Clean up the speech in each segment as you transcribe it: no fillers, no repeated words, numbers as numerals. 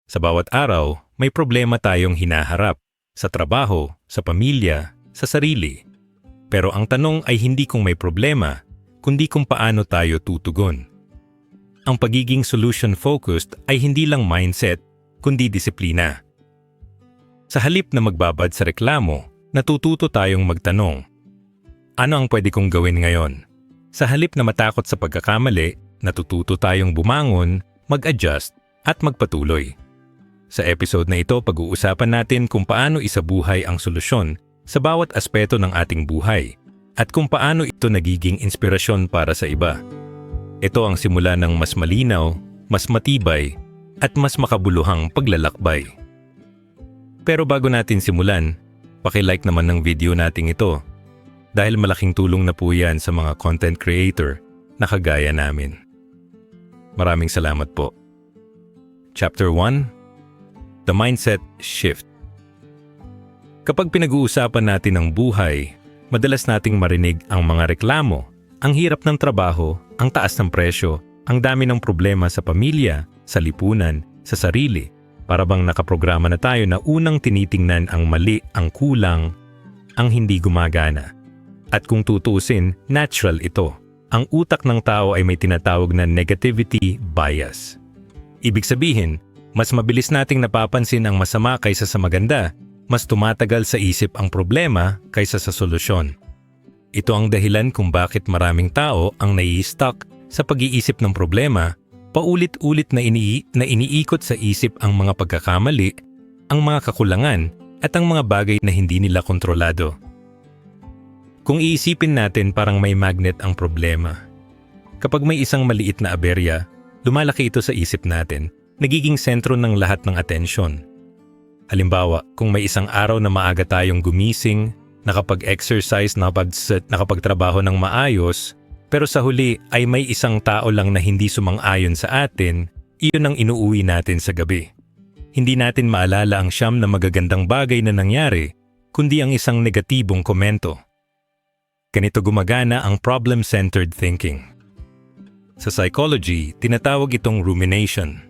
Sa bawat araw, may problema tayong hinaharap. Sa trabaho, sa pamilya, sa sarili. Pero ang tanong ay hindi kung may problema, kundi kung paano tayo tutugon. Ang pagiging solution-focused ay hindi lang mindset, kundi disiplina. Sa halip na magbabad sa reklamo, natututo tayong magtanong. Ano ang pwede kong gawin ngayon? Sa halip na matakot sa pagkakamali, natututo tayong bumangon, mag-adjust, at magpatuloy. Sa episode na ito, pag-uusapan natin kung paano isabuhay ang solusyon sa bawat aspeto ng ating buhay at kung paano ito nagiging inspirasyon para sa iba. Ito ang simula ng mas malinaw, mas matibay, at mas makabuluhang paglalakbay. Pero bago natin simulan, paki-like naman ng video nating ito dahil malaking tulong na po yan sa mga content creator na kagaya namin. Maraming salamat po. Chapter 1: The Mindset Shift. Kapag pinag-uusapan natin ang buhay, madalas nating marinig ang mga reklamo, ang hirap ng trabaho, ang taas ng presyo, ang dami ng problema sa pamilya, sa lipunan, sa sarili. Para bang nakaprograma na tayo na unang tinitingnan ang mali, ang kulang, ang hindi gumagana. At kung tutuusin, natural ito. Ang utak ng tao ay may tinatawag na negativity bias. Ibig sabihin, mas mabilis nating napapansin ang masama kaysa sa maganda, mas tumatagal sa isip ang problema kaysa sa solusyon. Ito ang dahilan kung bakit maraming tao ang nai-stuck sa pag-iisip ng problema, paulit-ulit na iniikot sa isip ang mga pagkakamali, ang mga kakulangan, at ang mga bagay na hindi nila kontrolado. Kung iisipin natin parang may magnet ang problema. Kapag may isang maliit na aberya, lumalaki ito sa isip natin. Nagiging sentro ng lahat ng atensyon. Halimbawa, kung may isang araw na maaga tayong gumising, nakapag-exercise, nakapagtrabaho ng maayos, pero sa huli ay may isang tao lang na hindi sumang-ayon sa atin, iyon ang inuuwi natin sa gabi. Hindi natin maalala ang siyam na magagandang bagay na nangyari, kundi ang isang negatibong komento. Ganito gumagana ang problem-centered thinking. Sa psychology, tinatawag itong rumination.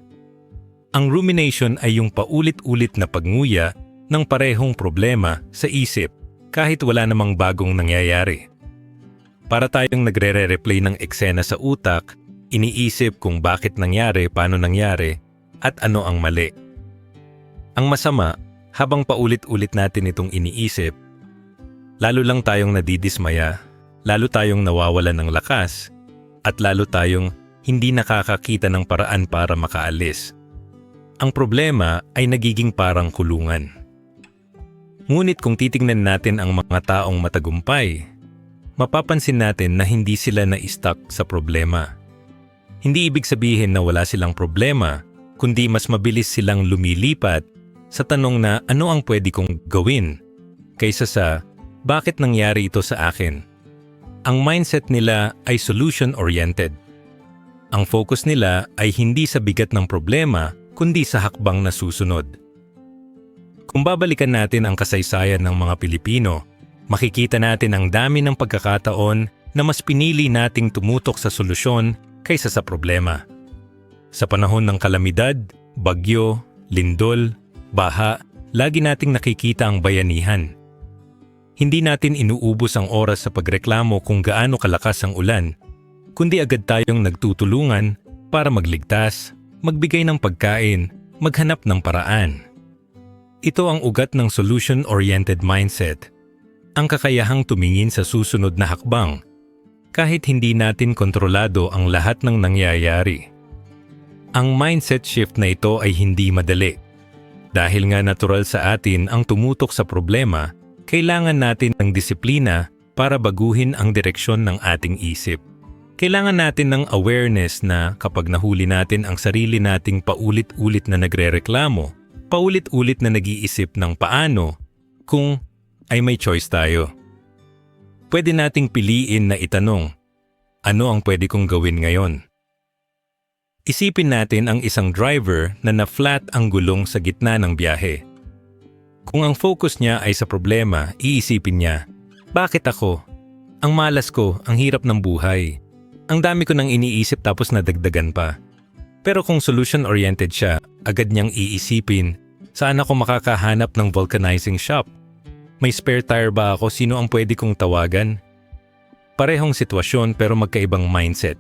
Ang rumination ay yung paulit-ulit na pagnguya ng parehong problema sa isip kahit wala namang bagong nangyayari. Para tayong nagre-replay ng eksena sa utak, iniisip kung bakit nangyari, paano nangyari, at ano ang mali. Ang masama, habang paulit-ulit natin itong iniisip, lalo lang tayong nadidismaya, lalo tayong nawawalan ng lakas, at lalo tayong hindi nakakakita ng paraan para makaalis. Ang problema ay nagiging parang kulungan. Ngunit kung titingnan natin ang mga taong matagumpay, mapapansin natin na hindi sila na-stuck sa problema. Hindi ibig sabihin na wala silang problema, kundi mas mabilis silang lumilipat sa tanong na ano ang pwede kong gawin kaysa sa bakit nangyari ito sa akin. Ang mindset nila ay solution-oriented. Ang focus nila ay hindi sa bigat ng problema, kundi sa hakbang na susunod. Kung babalikan natin ang kasaysayan ng mga Pilipino, makikita natin ang dami ng pagkakataon na mas pinili nating tumutok sa solusyon kaysa sa problema. Sa panahon ng kalamidad, bagyo, lindol, baha, lagi nating nakikita ang bayanihan. Hindi natin inuubos ang oras sa pagreklamo kung gaano kalakas ang ulan, kundi agad tayong nagtutulungan para magligtas, magbigay ng pagkain, maghanap ng paraan. Ito ang ugat ng solution-oriented mindset, ang kakayahang tumingin sa susunod na hakbang, kahit hindi natin kontrolado ang lahat ng nangyayari. Ang mindset shift na ito ay hindi madali. Dahil nga natural sa atin ang tumutok sa problema, kailangan natin ng disiplina para baguhin ang direksyon ng ating isip. Kailangan natin ng awareness na kapag nahuli natin ang sarili nating paulit-ulit na nagrereklamo, paulit-ulit na nag-iisip ng paano, kung ay may choice tayo. Pwede nating piliin na itanong, ano ang pwede kong gawin ngayon? Isipin natin ang isang driver na na-flat ang gulong sa gitna ng biyahe. Kung ang focus niya ay sa problema, iisipin niya, bakit ako? Ang malas ko, ang hirap ng buhay. Ang dami ko nang iniisip tapos nadagdagan pa. Pero kung solution-oriented siya, agad niyang iisipin, saan ako makakahanap ng vulcanizing shop? May spare tire ba ako? Sino ang pwede kong tawagan? Parehong sitwasyon pero magkaibang mindset.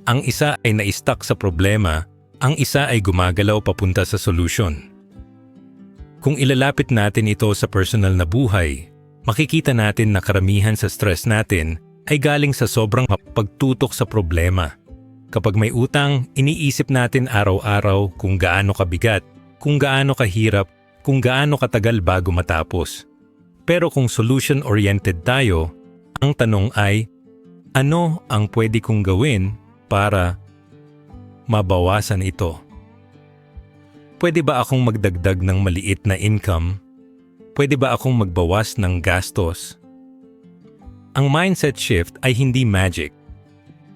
Ang isa ay na-stuck sa problema, ang isa ay gumagalaw papunta sa solution. Kung ilalapit natin ito sa personal na buhay, makikita natin na karamihan sa stress natin ay galing sa sobrang pagtutok sa problema. Kapag may utang, iniisip natin araw-araw kung gaano kabigat, kung gaano kahirap, kung gaano katagal bago matapos. Pero kung solution-oriented tayo, ang tanong ay, ano ang pwede kong gawin para mabawasan ito? Pwede ba akong magdagdag ng maliit na income? Pwede ba akong magbawas ng gastos? Ang mindset shift ay hindi magic,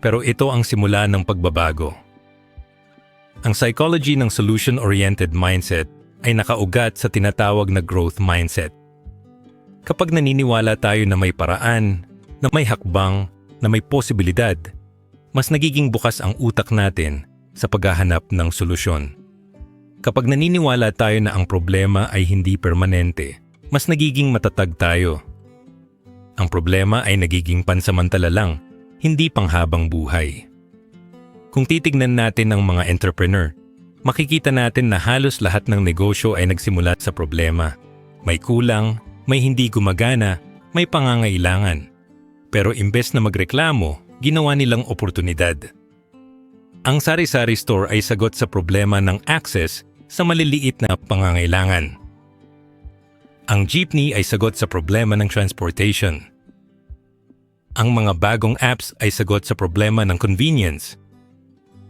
pero ito ang simula ng pagbabago. Ang psychology ng solution-oriented mindset ay nakaugat sa tinatawag na growth mindset. Kapag naniniwala tayo na may paraan, na may hakbang, na may posibilidad, mas nagiging bukas ang utak natin sa paghahanap ng solusyon. Kapag naniniwala tayo na ang problema ay hindi permanente, mas nagiging matatag tayo. Ang problema ay nagiging pansamantala lang, hindi panghabang buhay. Kung titignan natin ang mga entrepreneur, makikita natin na halos lahat ng negosyo ay nagsimula sa problema. May kulang, may hindi gumagana, may pangangailangan. Pero imbes na magreklamo, ginawa nilang oportunidad. Ang sari-sari store ay sagot sa problema ng access sa maliliit na pangangailangan. Ang jeepney ay sagot sa problema ng transportation. Ang mga bagong apps ay sagot sa problema ng convenience.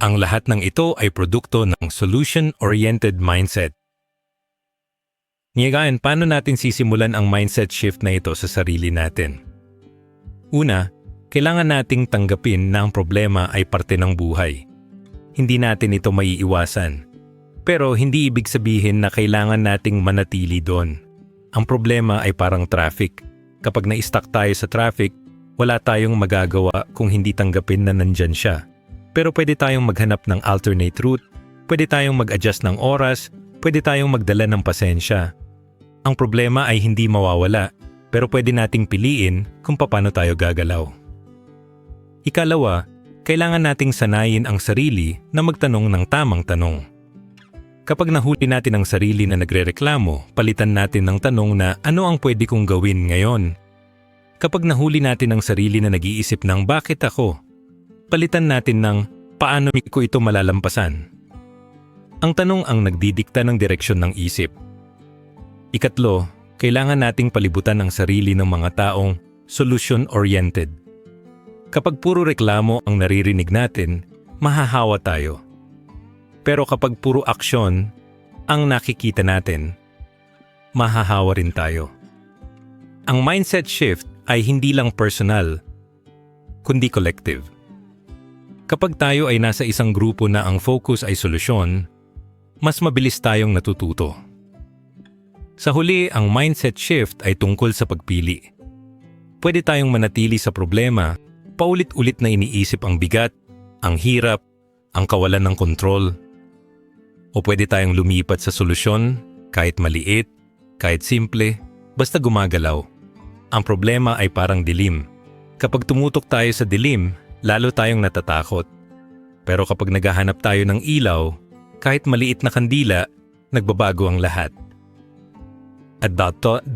Ang lahat ng ito ay produkto ng solution-oriented mindset. Ngayon, paano natin sisimulan ang mindset shift na ito sa sarili natin? Una, kailangan nating tanggapin na ang problema ay parte ng buhay. Hindi natin ito maiiwasan. Pero hindi ibig sabihin na kailangan nating manatili doon. Ang problema ay parang traffic. Kapag na-stuck tayo sa traffic, wala tayong magagawa kung hindi tanggapin na nandyan siya. Pero pwede tayong maghanap ng alternate route, pwede tayong mag-adjust ng oras, pwede tayong magdala ng pasensya. Ang problema ay hindi mawawala, pero pwede nating piliin kung paano tayo gagalaw. Ikalawa, kailangan nating sanayin ang sarili na magtanong ng tamang tanong. Kapag nahuli natin ang sarili na nagrereklamo, palitan natin ng tanong na ano ang pwede kong gawin ngayon? Kapag nahuli natin ang sarili na nag-iisip ng bakit ako, palitan natin ng paano ko ito malalampasan? Ang tanong ang nagdidikta ng direksyon ng isip. Ikatlo, kailangan nating palibutan ang sarili ng mga taong solution-oriented. Kapag puro reklamo ang naririnig natin, mahahawa tayo. Pero kapag puro aksyon ang nakikita natin, mahahawa rin tayo. Ang mindset shift ay hindi lang personal, kundi collective. Kapag tayo ay nasa isang grupo na ang focus ay solusyon, mas mabilis tayong natututo. Sa huli, ang mindset shift ay tungkol sa pagpili. Pwede tayong manatili sa problema, paulit-ulit na iniisip ang bigat, ang hirap, ang kawalan ng kontrol. O pwede tayong lumipat sa solusyon, kahit maliit, kahit simple, basta gumagalaw. Ang problema ay parang dilim. Kapag tumutok tayo sa dilim, lalo tayong natatakot. Pero kapag naghahanap tayo ng ilaw, kahit maliit na kandila, nagbabago ang lahat. At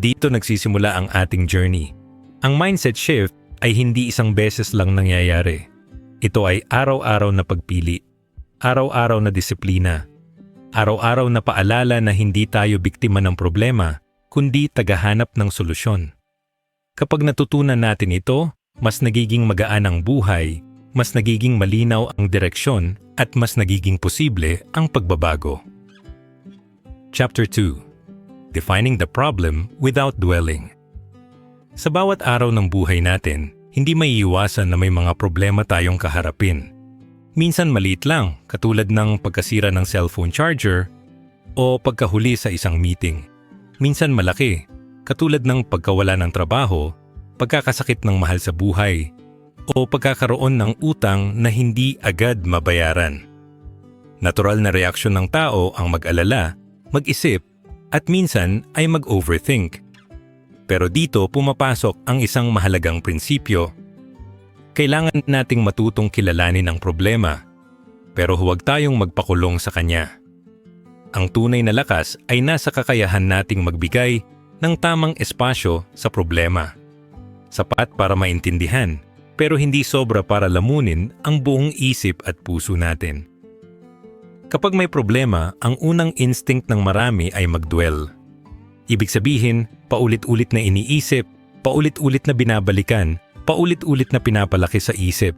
dito nagsisimula ang ating journey. Ang mindset shift ay hindi isang beses lang nangyayari. Ito ay araw-araw na pagpili, araw-araw na disiplina, araw-araw na paalala na hindi tayo biktima ng problema, kundi tagahanap ng solusyon. Kapag natutunan natin ito, mas nagiging magaan ang buhay, mas nagiging malinaw ang direksyon, at mas nagiging posible ang pagbabago. Chapter 2: Defining the problem without dwelling. Sa bawat araw ng buhay natin, hindi maiiwasan na may mga problema tayong kaharapin. Minsan maliit lang, katulad ng pagkasira ng cellphone charger o pagkahuli sa isang meeting. Minsan malaki, katulad ng pagkawala ng trabaho, pagkakasakit ng mahal sa buhay, o pagkakaroon ng utang na hindi agad mabayaran. Natural na reaksyon ng tao ang mag-alala, mag-isip, at minsan ay mag-overthink. Pero dito pumapasok ang isang mahalagang prinsipyo. Kailangan nating matutong kilalanin ang problema, pero huwag tayong magpakulong sa kanya. Ang tunay na lakas ay nasa kakayahan nating magbigay ng tamang espasyo sa problema. Sapat para maintindihan, pero hindi sobra para lamunin ang buong isip at puso natin. Kapag may problema, ang unang instinct ng marami ay mag-dwell. Ibig sabihin, paulit-ulit na iniisip, paulit-ulit na binabalikan, paulit-ulit na pinapalaki sa isip.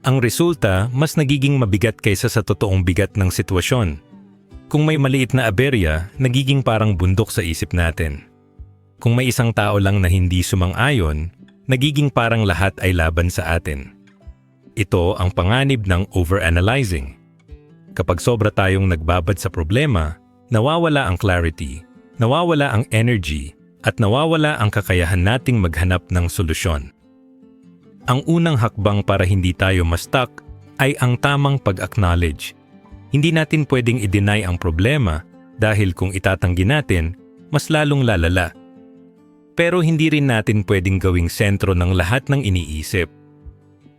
Ang resulta, mas nagiging mabigat kaysa sa totoong bigat ng sitwasyon. Kung may maliit na aberya, nagiging parang bundok sa isip natin. Kung may isang tao lang na hindi sumang-ayon, nagiging parang lahat ay laban sa atin. Ito ang panganib ng overanalyzing. Kapag sobra tayong nagbabad sa problema, nawawala ang clarity, nawawala ang energy, at nawawala ang kakayahan nating maghanap ng solusyon. Ang unang hakbang para hindi tayo ma-stuck ay ang tamang pag-acknowledge. Hindi natin pwedeng i-deny ang problema dahil kung itatanggi natin, mas lalong lalala. Pero hindi rin natin pwedeng gawing sentro ng lahat ng iniisip.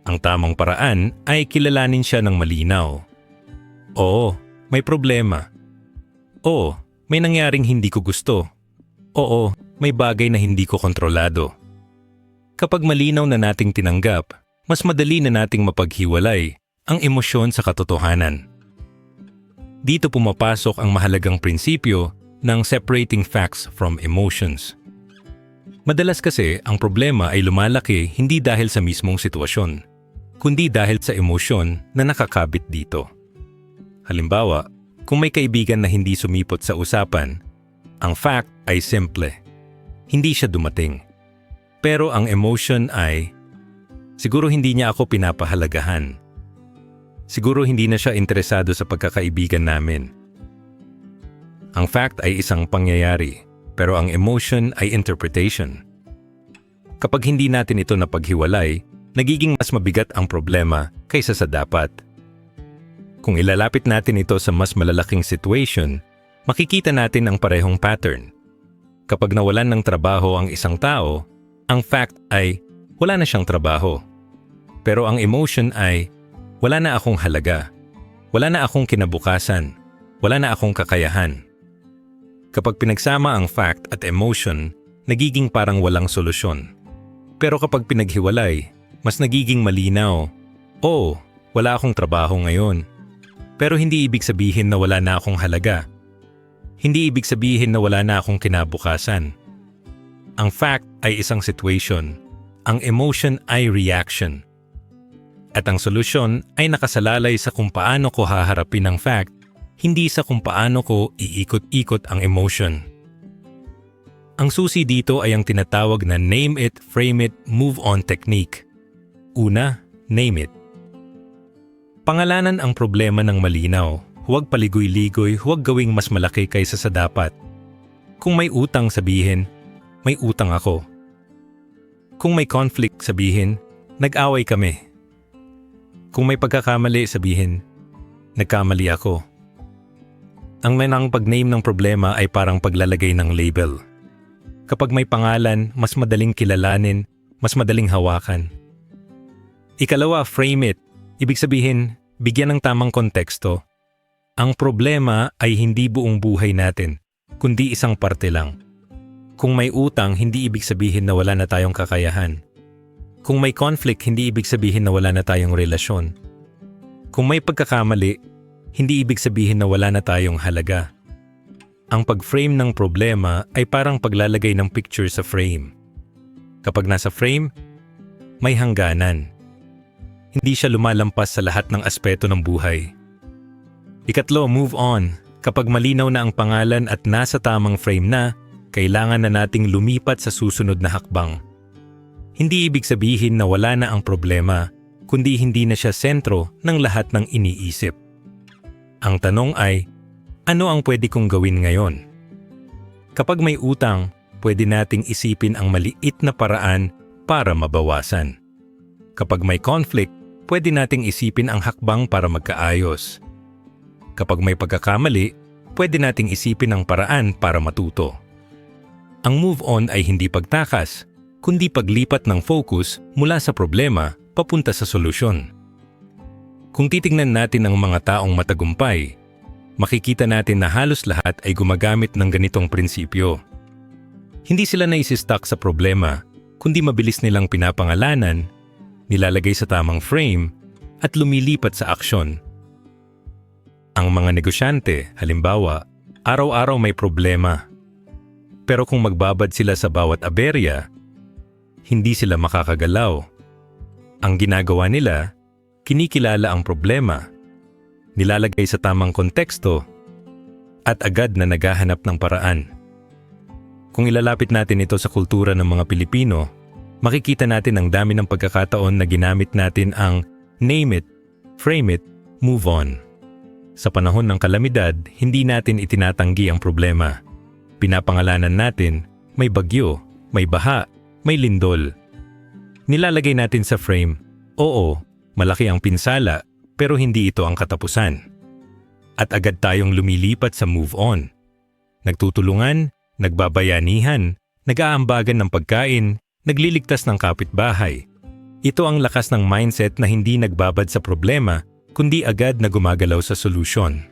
Ang tamang paraan ay kilalanin siya ng malinaw. Oo, may problema. Oo, may nangyaring hindi ko gusto. Oo, may bagay na hindi ko kontrolado. Kapag malinaw na nating tinanggap, mas madali na nating mapaghiwalay ang emosyon sa katotohanan. Dito pumapasok ang mahalagang prinsipyo ng separating facts from emotions. Madalas kasi ang problema ay lumalaki hindi dahil sa mismong sitwasyon, kundi dahil sa emosyon na nakakabit dito. Halimbawa, kung may kaibigan na hindi sumipot sa usapan, ang fact ay simple. Hindi siya dumating. Pero ang emotion ay, siguro hindi niya ako pinapahalagahan. Siguro hindi na siya interesado sa pagkakaibigan namin. Ang fact ay isang pangyayari, pero ang emotion ay interpretation. Kapag hindi natin ito napaghiwalay, nagiging mas mabigat ang problema kaysa sa dapat. Kung ilalapit natin ito sa mas malalaking situation, makikita natin ang parehong pattern. Kapag nawalan ng trabaho ang isang tao, ang fact ay wala na siyang trabaho. Pero ang emotion ay wala na akong halaga, wala na akong kinabukasan, wala na akong kakayahan. Kapag pinagsama ang fact at emotion, nagiging parang walang solusyon. Pero kapag pinaghiwalay, mas nagiging malinaw. Oo, wala akong trabaho ngayon. Pero hindi ibig sabihin na wala na akong halaga. Hindi ibig sabihin na wala na akong kinabukasan. Ang fact ay isang situation. Ang emotion ay reaction. At ang solusyon ay nakasalalay sa kung paano ko haharapin ang fact, hindi sa kung paano ko iikot-ikot ang emotion. Ang susi dito ay ang tinatawag na name it, frame it, move on technique. Una, name it. Pangalanan ang problema ng malinaw. Huwag paligoy-ligoy, huwag gawing mas malaki kaysa sa dapat. Kung may utang, sabihin, may utang ako. Kung may conflict, sabihin, nag-away kami. Kung may pagkakamali, sabihin, nagkamali ako. Ang manang pag-name ng problema ay parang paglalagay ng label. Kapag may pangalan, mas madaling kilalanin, mas madaling hawakan. Ikalawa, frame it. Ibig sabihin, bigyan ng tamang konteksto. Ang problema ay hindi buong buhay natin, kundi isang parte lang. Kung may utang, hindi ibig sabihin na wala na tayong kakayahan. Kung may conflict, hindi ibig sabihin na wala na tayong relasyon. Kung may pagkakamali, hindi ibig sabihin na wala na tayong halaga. Ang pag-frame ng problema ay parang paglalagay ng picture sa frame. Kapag nasa frame, may hangganan. Hindi siya lumalampas sa lahat ng aspeto ng buhay. Ikatlo, move on. Kapag malinaw na ang pangalan at nasa tamang frame na, kailangan na nating lumipat sa susunod na hakbang. Hindi ibig sabihin na wala na ang problema, kundi hindi na siya sentro ng lahat ng iniisip. Ang tanong ay, ano ang pwede kong gawin ngayon? Kapag may utang, pwede nating isipin ang maliit na paraan para mabawasan. Kapag may conflict, pwede nating isipin ang hakbang para magkaayos. Kapag may pagkakamali, pwede nating isipin ang paraan para matuto. Ang move on ay hindi pagtakas, kundi paglipat ng focus mula sa problema papunta sa solusyon. Kung titingnan natin ang mga taong matagumpay, makikita natin na halos lahat ay gumagamit ng ganitong prinsipyo. Hindi sila naisistuck sa problema, kundi mabilis nilang pinapangalanan, nilalagay sa tamang frame, at lumilipat sa aksyon. Ang mga negosyante, halimbawa, araw-araw may problema. Pero kung magbabad sila sa bawat aberya, hindi sila makakagalaw. Ang ginagawa nila, kinikilala ang problema, nilalagay sa tamang konteksto, at agad na naghahanap ng paraan. Kung ilalapit natin ito sa kultura ng mga Pilipino, makikita natin ang dami ng pagkakataon na ginamit natin ang name it, frame it, move on. Sa panahon ng kalamidad, hindi natin itinatanggi ang problema. Pinapangalanan natin, may bagyo, may baha, may lindol. Nilalagay natin sa frame, oo, malaki ang pinsala, pero hindi ito ang katapusan. At agad tayong lumilipat sa move on. Nagtutulungan, nagbabayanihan, nag-aambagan ng pagkain, nagliligtas ng kapitbahay. Ito ang lakas ng mindset na hindi nagbabad sa problema, kundi agad na gumagalaw sa solusyon.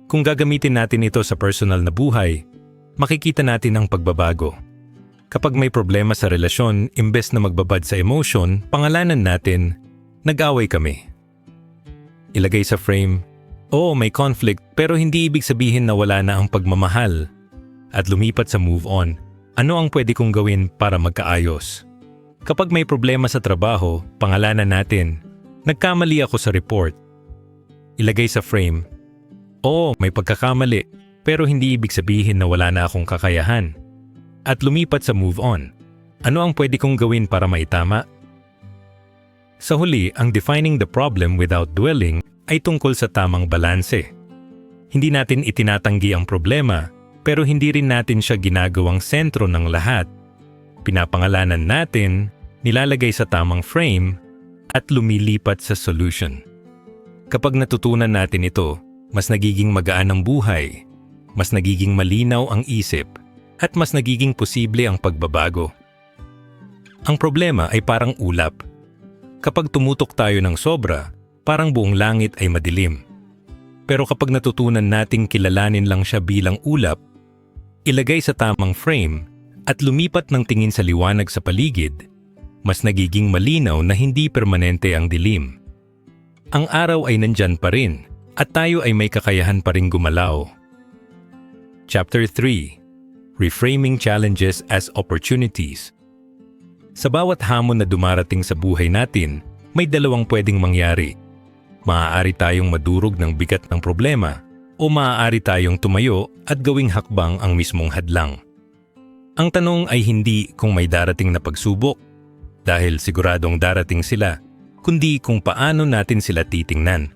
Kung gagamitin natin ito sa personal na buhay, makikita natin ang pagbabago. Kapag may problema sa relasyon, imbes na magbabad sa emotion, pangalanan natin, nag-away kami. Ilagay sa frame, oo may conflict pero hindi ibig sabihin na wala na ang pagmamahal. At lumipat sa move on, ano ang pwede kong gawin para magkaayos? Kapag may problema sa trabaho, pangalanan natin, nagkamali ako sa report. Ilagay sa frame, oo may pagkakamali pero hindi ibig sabihin na wala na akong kakayahan. At lumipat sa move on, ano ang pwede kong gawin para maitama? Sa huli, ang defining the problem without dwelling ay tungkol sa tamang balanse. Hindi natin itinatanggi ang problema, pero hindi rin natin siya ginagawang sentro ng lahat. Pinapangalanan natin, nilalagay sa tamang frame, at lumilipat sa solution. Kapag natutunan natin ito, mas nagiging magaan ang buhay, mas nagiging malinaw ang isip, at mas nagiging posible ang pagbabago. Ang problema ay parang ulap. Kapag tumutok tayo ng sobra, parang buong langit ay madilim. Pero kapag natutunan nating kilalanin lang siya bilang ulap, ilagay sa tamang frame at lumipat ng tingin sa liwanag sa paligid, mas nagiging malinaw na hindi permanente ang dilim. Ang araw ay nandyan pa rin at tayo ay may kakayahan pa ring gumalaw. Chapter 3: Reframing Challenges as Opportunities. Sa bawat hamon na dumarating sa buhay natin, may dalawang pwedeng mangyari. Maaari tayong madurog ng bigat ng problema o maaari tayong tumayo at gawing hakbang ang mismong hadlang. Ang tanong ay hindi kung may darating na pagsubok, dahil siguradong darating sila, kundi kung paano natin sila titingnan.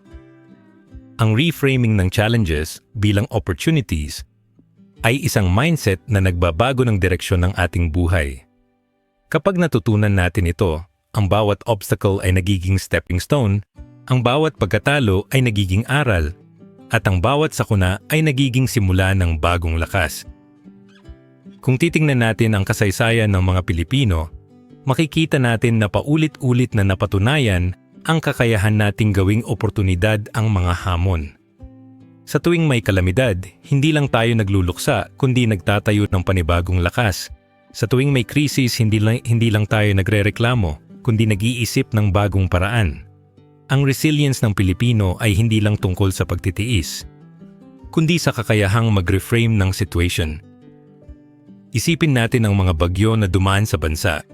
Ang reframing ng challenges bilang opportunities ay isang mindset na nagbabago ng direksyon ng ating buhay. Kapag natutunan natin ito, ang bawat obstacle ay nagiging stepping stone, ang bawat pagkatalo ay nagiging aral, at ang bawat sakuna ay nagiging simula ng bagong lakas. Kung titingnan natin ang kasaysayan ng mga Pilipino, makikita natin na paulit-ulit na napatunayan ang kakayahan nating gawing oportunidad ang mga hamon. Sa tuwing may kalamidad, hindi lang tayo nagluluksa kundi nagtatayo ng panibagong lakas. Sa tuwing may krisis, hindi lang tayo nagrereklamo kundi nag-iisip ng bagong paraan. Ang resilience ng Pilipino ay hindi lang tungkol sa pagtitiis, kundi sa kakayahang mag-reframe ng situation. Isipin natin ang mga bagyo na dumaan sa bansa.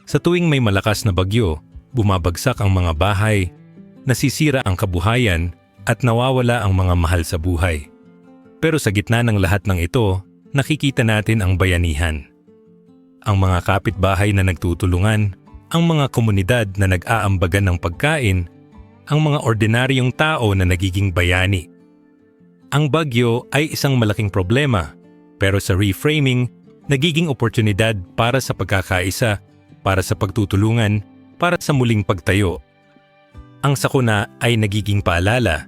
Sa tuwing may malakas na bagyo, bumabagsak ang mga bahay, nasisira ang kabuhayan, at nawawala ang mga mahal sa buhay. Pero sa gitna ng lahat ng ito, nakikita natin ang bayanihan. Ang mga kapitbahay na nagtutulungan, ang mga komunidad na nag-aambagan ng pagkain, ang mga ordinaryong tao na nagiging bayani. Ang bagyo ay isang malaking problema, pero sa reframing, nagiging oportunidad para sa pagkakaisa, para sa pagtutulungan, para sa muling pagtayo. Ang sakuna ay nagiging paalala.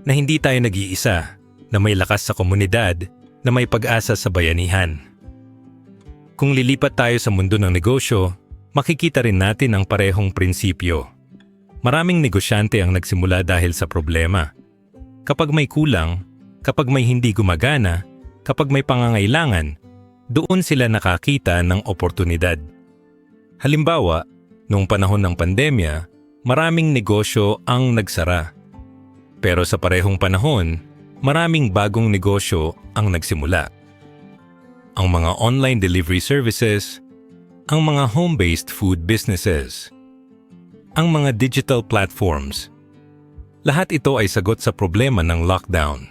na hindi tayo nag-iisa, na may lakas sa komunidad, na may pag-asa sa bayanihan. Kung lilipat tayo sa mundo ng negosyo, makikita rin natin ang parehong prinsipyo. Maraming negosyante ang nagsimula dahil sa problema. Kapag may kulang, kapag may hindi gumagana, kapag may pangangailangan, doon sila nakakita ng oportunidad. Halimbawa, noong panahon ng pandemya, maraming negosyo ang nagsara. Pero sa parehong panahon, maraming bagong negosyo ang nagsimula. Ang mga online delivery services, ang mga home-based food businesses, ang mga digital platforms. Lahat ito ay sagot sa problema ng lockdown.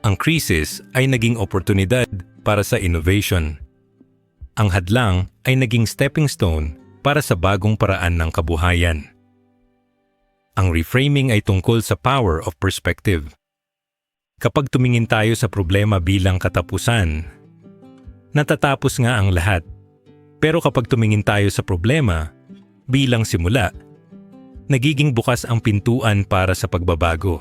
Ang krisis ay naging oportunidad para sa innovation. Ang hadlang ay naging stepping stone para sa bagong paraan ng kabuhayan. Ang reframing ay tungkol sa power of perspective. Kapag tumingin tayo sa problema bilang katapusan, natatapos nga ang lahat. Pero kapag tumingin tayo sa problema bilang simula, nagiging bukas ang pintuan para sa pagbabago.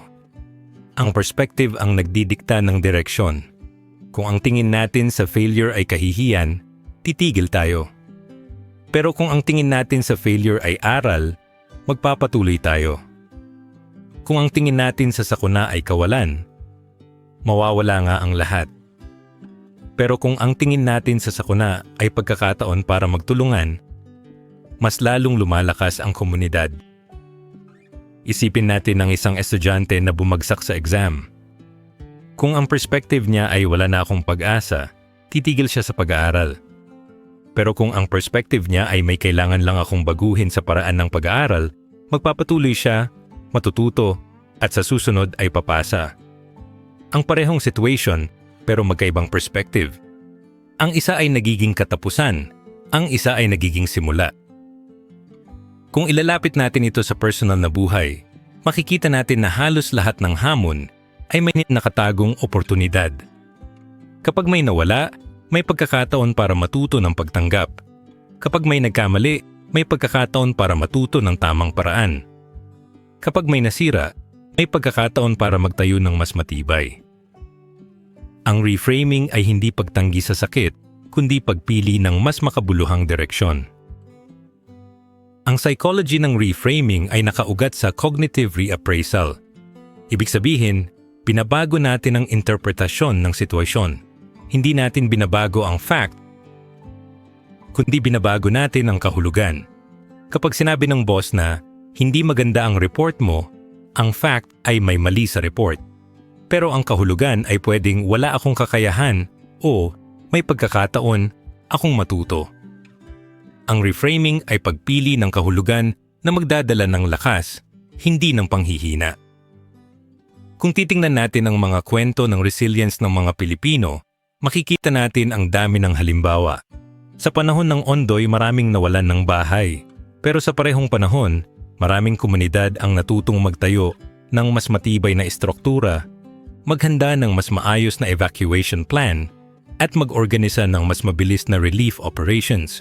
Ang perspective ang nagdidikta ng direksyon. Kung ang tingin natin sa failure ay kahihiyan, titigil tayo. Pero kung ang tingin natin sa failure ay aral, magpapatuloy tayo. Kung ang tingin natin sa sakuna ay kawalan, mawawala nga ang lahat. Pero kung ang tingin natin sa sakuna ay pagkakataon para magtulungan, mas lalong lumalakas ang komunidad. Isipin natin ang isang estudyante na bumagsak sa exam. Kung ang perspective niya ay wala na akong pag-asa, titigil siya sa pag-aaral. Pero kung ang perspective niya ay may kailangan lang akong baguhin sa paraan ng pag-aaral, magpapatuloy siya, matututo, at sa susunod ay papasa. Ang parehong situation, pero magkaibang perspective. Ang isa ay nagiging katapusan, ang isa ay nagiging simula. Kung ilalapit natin ito sa personal na buhay, makikita natin na halos lahat ng hamon ay may nakatagong oportunidad. Kapag may nawala, may pagkakataon para matuto ng pagtanggap. Kapag may nagkamali, may pagkakataon para matuto ng tamang paraan. Kapag may nasira, may pagkakataon para magtayo ng mas matibay. Ang reframing ay hindi pagtanggi sa sakit, kundi pagpili ng mas makabuluhang direksyon. Ang psychology ng reframing ay nakaugat sa cognitive reappraisal. Ibig sabihin, binabago natin ang interpretasyon ng sitwasyon. Hindi natin binabago ang fact, kundi binabago natin ang kahulugan. Kapag sinabi ng boss na, hindi maganda ang report mo, ang fact ay may mali sa report. Pero ang kahulugan ay pwedeng wala akong kakayahan o may pagkakataon akong matuto. Ang reframing ay pagpili ng kahulugan na magdadala ng lakas, hindi ng panghihina. Kung titingnan natin ang mga kwento ng resilience ng mga Pilipino, makikita natin ang dami ng halimbawa. Sa panahon ng Ondoy, maraming nawalan ng bahay. Pero sa parehong panahon, maraming komunidad ang natutong magtayo ng mas matibay na estruktura, maghanda ng mas maayos na evacuation plan, at mag-organisa ng mas mabilis na relief operations.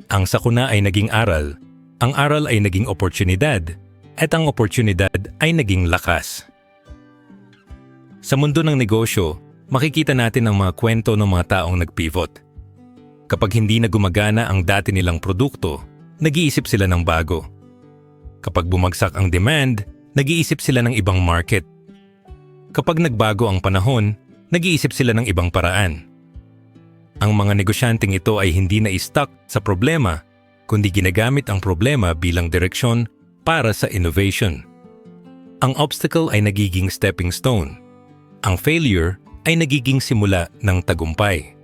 Ang sakuna ay naging aral, ang aral ay naging oportunidad, at ang oportunidad ay naging lakas. Sa mundo ng negosyo, makikita natin ang mga kwento ng mga taong nag-pivot. Kapag hindi na gumagana ang dati nilang produkto, nag-iisip sila ng bago. Kapag bumagsak ang demand, nag-iisip sila ng ibang market. Kapag nagbago ang panahon, nag-iisip sila ng ibang paraan. Ang mga negosyanteng ito ay hindi na-stuck sa problema, kundi ginagamit ang problema bilang direksyon para sa innovation. Ang obstacle ay nagiging stepping stone. Ang failure ay nagiging simula ng tagumpay.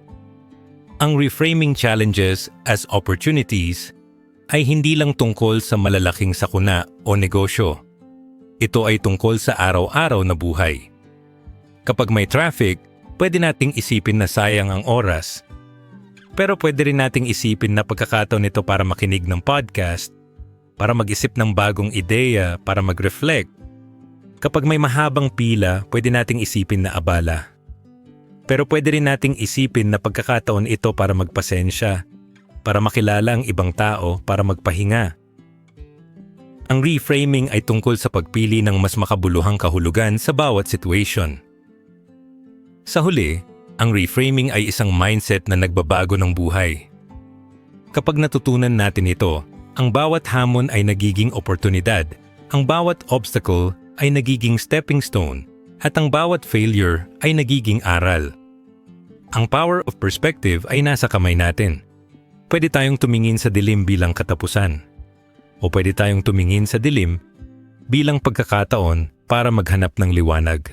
Ang reframing challenges as opportunities ay hindi lang tungkol sa malalaking sakuna o negosyo. Ito ay tungkol sa araw-araw na buhay. Kapag may traffic, pwede nating isipin na sayang ang oras. Pero pwede rin nating isipin na pagkakataon nito para makinig ng podcast, para mag-isip ng bagong ideya, para mag-reflect. Kapag may mahabang pila, pwede nating isipin na abala. Pero pwede rin nating isipin na pagkakataon ito para magpasensya, para makilala ang ibang tao, para magpahinga. Ang reframing ay tungkol sa pagpili ng mas makabuluhang kahulugan sa bawat situation. Sa huli, ang reframing ay isang mindset na nagbabago ng buhay. Kapag natutunan natin ito, ang bawat hamon ay nagiging oportunidad, ang bawat obstacle ay nagiging stepping stone, at ang bawat failure ay nagiging aral. Ang power of perspective ay nasa kamay natin. Pwede tayong tumingin sa dilim bilang katapusan. O pwede tayong tumingin sa dilim bilang pagkakataon para maghanap ng liwanag.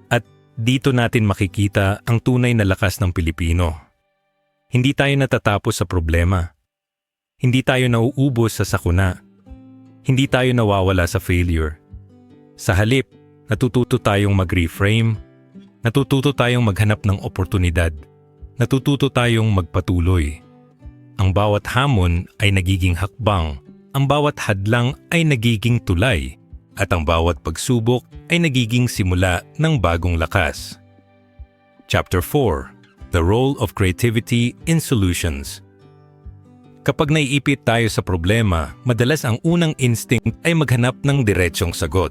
At dito natin makikita ang tunay na lakas ng Pilipino. Hindi tayo natatapos sa problema. Hindi tayo nauubos sa sakuna. Hindi tayo nawawala sa failure. Sa halip, natututo tayong mag-reframe, natututo tayong maghanap ng oportunidad, natututo tayong magpatuloy. Ang bawat hamon ay nagiging hakbang, ang bawat hadlang ay nagiging tulay, at ang bawat pagsubok ay nagiging simula ng bagong lakas. Chapter 4: The Role of Creativity in Solutions. Kapag naiipit tayo sa problema, madalas ang unang instinct ay maghanap ng diretsyong sagot.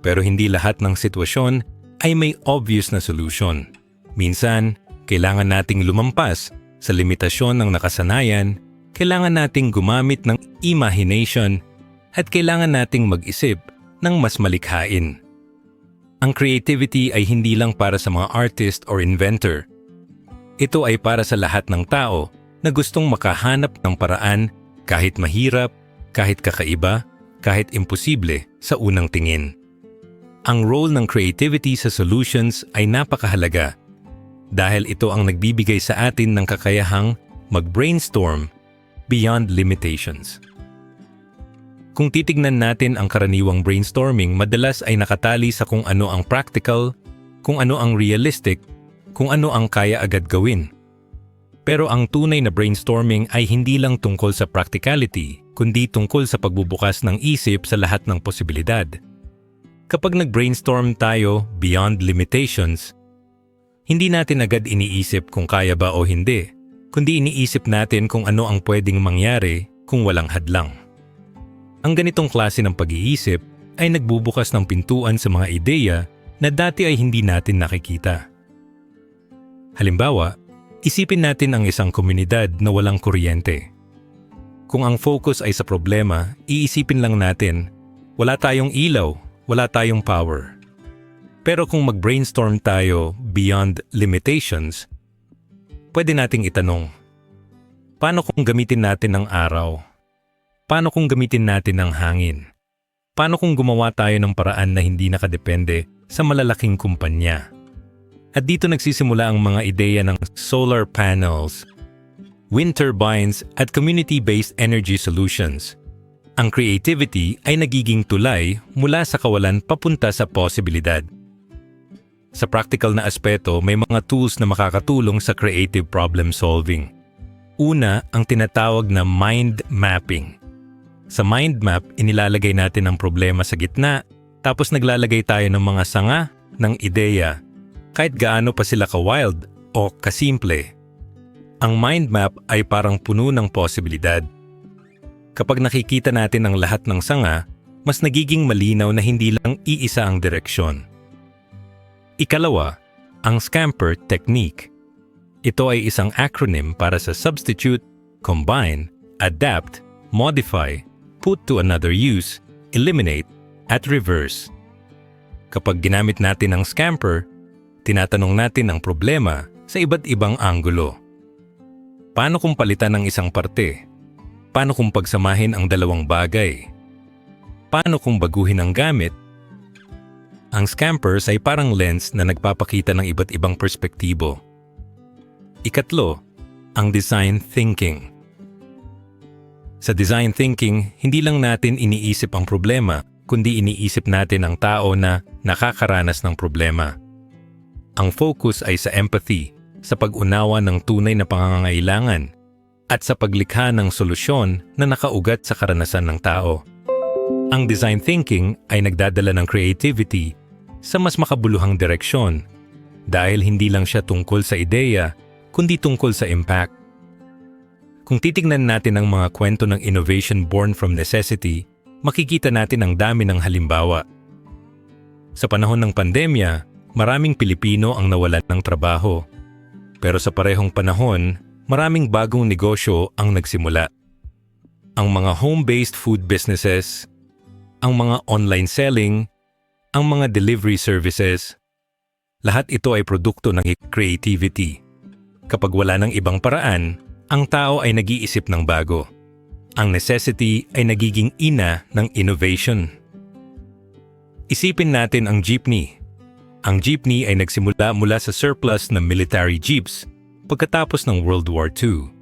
Pero hindi lahat ng sitwasyon ay may obvious na solution. Minsan, kailangan nating lumampas sa limitasyon ng nakasanayan, kailangan nating gumamit ng imagination, at kailangan nating mag-isip ng mas malikhain. Ang creativity ay hindi lang para sa mga artist or inventor. Ito ay para sa lahat ng tao na gustong makahanap ng paraan kahit mahirap, kahit kakaiba, kahit imposible sa unang tingin. Ang role ng creativity sa solutions ay napakahalaga dahil ito ang nagbibigay sa atin ng kakayahang mag-brainstorm beyond limitations. Kung titignan natin ang karaniwang brainstorming, madalas ay nakatali sa kung ano ang practical, kung ano ang realistic, kung ano ang kaya agad gawin. Pero ang tunay na brainstorming ay hindi lang tungkol sa practicality, kundi tungkol sa pagbubukas ng isip sa lahat ng posibilidad. Kapag nag-brainstorm tayo beyond limitations, hindi natin agad iniisip kung kaya ba o hindi, kundi iniisip natin kung ano ang pwedeng mangyari kung walang hadlang. Ang ganitong klase ng pag-iisip ay nagbubukas ng pintuan sa mga ideya na dati ay hindi natin nakikita. Halimbawa, isipin natin ang isang komunidad na walang kuryente. Kung ang focus ay sa problema, iisipin lang natin, wala tayong ilaw, wala tayong power. Pero kung mag-brainstorm tayo beyond limitations, pwede nating itanong, paano kung gamitin natin ang araw? Paano kung gamitin natin ang hangin? Paano kung gumawa tayo ng paraan na hindi nakadepende sa malalaking kumpanya? At dito nagsisimula ang mga ideya ng solar panels, wind turbines at community-based energy solutions. Ang creativity ay nagiging tulay mula sa kawalan papunta sa posibilidad. Sa practical na aspeto, may mga tools na makakatulong sa creative problem solving. Una, ang tinatawag na mind mapping. Sa mind map, inilalagay natin ang problema sa gitna, tapos naglalagay tayo ng mga sanga ng ideya, kahit gaano pa sila ka-wild o kasimple. Ang mind map ay parang puno ng posibilidad. Kapag nakikita natin ang lahat ng sanga, mas nagiging malinaw na hindi lang iisa ang direksyon. Ikalawa, ang Scamper Technique. Ito ay isang acronym para sa substitute, combine, adapt, modify, put to another use, eliminate, at reverse. Kapag ginamit natin ang Scamper, tinatanong natin ang problema sa iba't ibang anggulo. Paano kung palitan ang isang parte? Paano kung pagsamahin ang dalawang bagay? Paano kung baguhin ang gamit? Ang Scampers ay parang lens na nagpapakita ng iba't ibang perspektibo. Ikatlo, ang design thinking. Sa design thinking, hindi lang natin iniisip ang problema, kundi iniisip natin ang tao na nakakaranas ng problema. Ang focus ay sa empathy, sa pag-unawa ng tunay na pangangailangan, at sa paglikha ng solusyon na nakaugat sa karanasan ng tao. Ang design thinking ay nagdadala ng creativity sa mas makabuluhang direksyon dahil hindi lang siya tungkol sa ideya, kundi tungkol sa impact. Kung titignan natin ang mga kwento ng innovation born from necessity, makikita natin ang dami ng halimbawa. Sa panahon ng pandemya, maraming Pilipino ang nawalan ng trabaho. Pero sa parehong panahon, maraming bagong negosyo ang nagsimula. Ang mga home-based food businesses, ang mga online selling, ang mga delivery services, lahat ito ay produkto ng creativity. Kapag wala ng ibang paraan, ang tao ay nag-iisip ng bago. Ang necessity ay nagiging ina ng innovation. Isipin natin ang jeepney. Ang jeepney ay nagsimula mula sa surplus ng military jeeps pagkatapos ng World War II.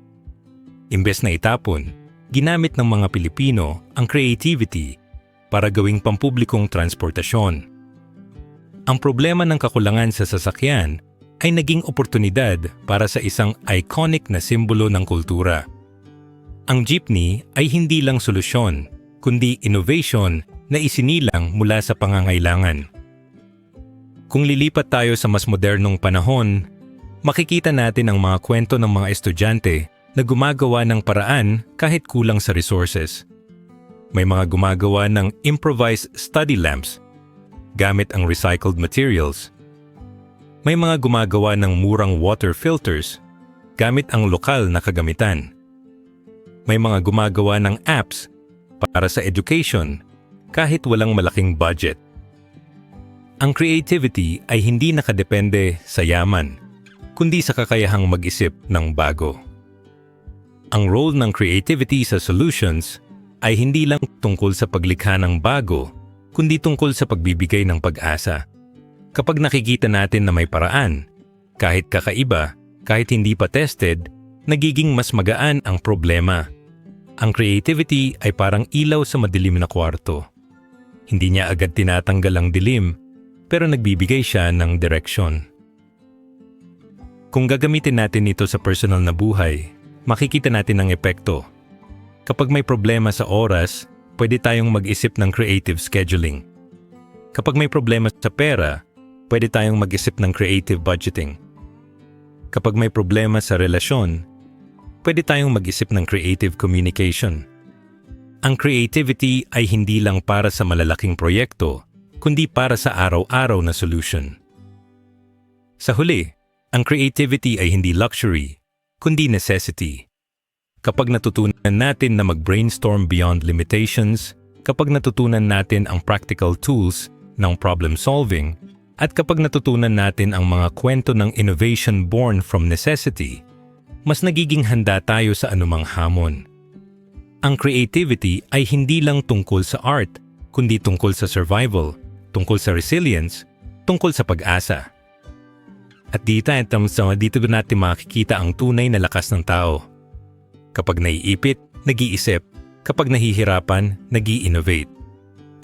Imbes na itapon, ginamit ng mga Pilipino ang creativity para gawing pampublikong transportasyon. Ang problema ng kakulangan sa sasakyan ay naging oportunidad para sa isang iconic na simbolo ng kultura. Ang jeepney ay hindi lang solusyon, kundi innovation na isinilang mula sa pangangailangan. Kung lilipat tayo sa mas modernong panahon, makikita natin ang mga kwento ng mga estudyante na gumagawa ng paraan kahit kulang sa resources. May mga gumagawa ng improvised study lamps gamit ang recycled materials. May mga gumagawa ng murang water filters gamit ang lokal na kagamitan. May mga gumagawa ng apps para sa education kahit walang malaking budget. Ang creativity ay hindi nakadepende sa yaman, kundi sa kakayahang mag-isip ng bago. Ang role ng creativity sa solutions ay hindi lang tungkol sa paglikha ng bago, kundi tungkol sa pagbibigay ng pag-asa. Kapag nakikita natin na may paraan, kahit kakaiba, kahit hindi pa tested, nagiging mas magaan ang problema. Ang creativity ay parang ilaw sa madilim na kwarto. Hindi niya agad tinatanggal ang dilim, pero nagbibigay siya ng direksyon. Kung gagamitin natin ito sa personal na buhay, makikita natin ang epekto. Kapag may problema sa oras, pwede tayong mag-isip ng creative scheduling. Kapag may problema sa pera, pwede tayong mag-isip ng creative budgeting. Kapag may problema sa relasyon, pwede tayong mag-isip ng creative communication. Ang creativity ay hindi lang para sa malalaking proyekto, kundi para sa araw-araw na solution. Sa huli, ang creativity ay hindi luxury, kundi necessity. Kapag natutunan natin na mag-brainstorm beyond limitations, kapag natutunan natin ang practical tools ng problem solving, at kapag natutunan natin ang mga kwento ng innovation born from necessity, mas nagiging handa tayo sa anumang hamon. Ang creativity ay hindi lang tungkol sa art, kundi tungkol sa survival, tungkol sa resilience, tungkol sa pag-asa. At dito natin makikita ang tunay na lakas ng tao. Kapag naiipit, nag-iisip. Kapag nahihirapan, nag-i-innovate.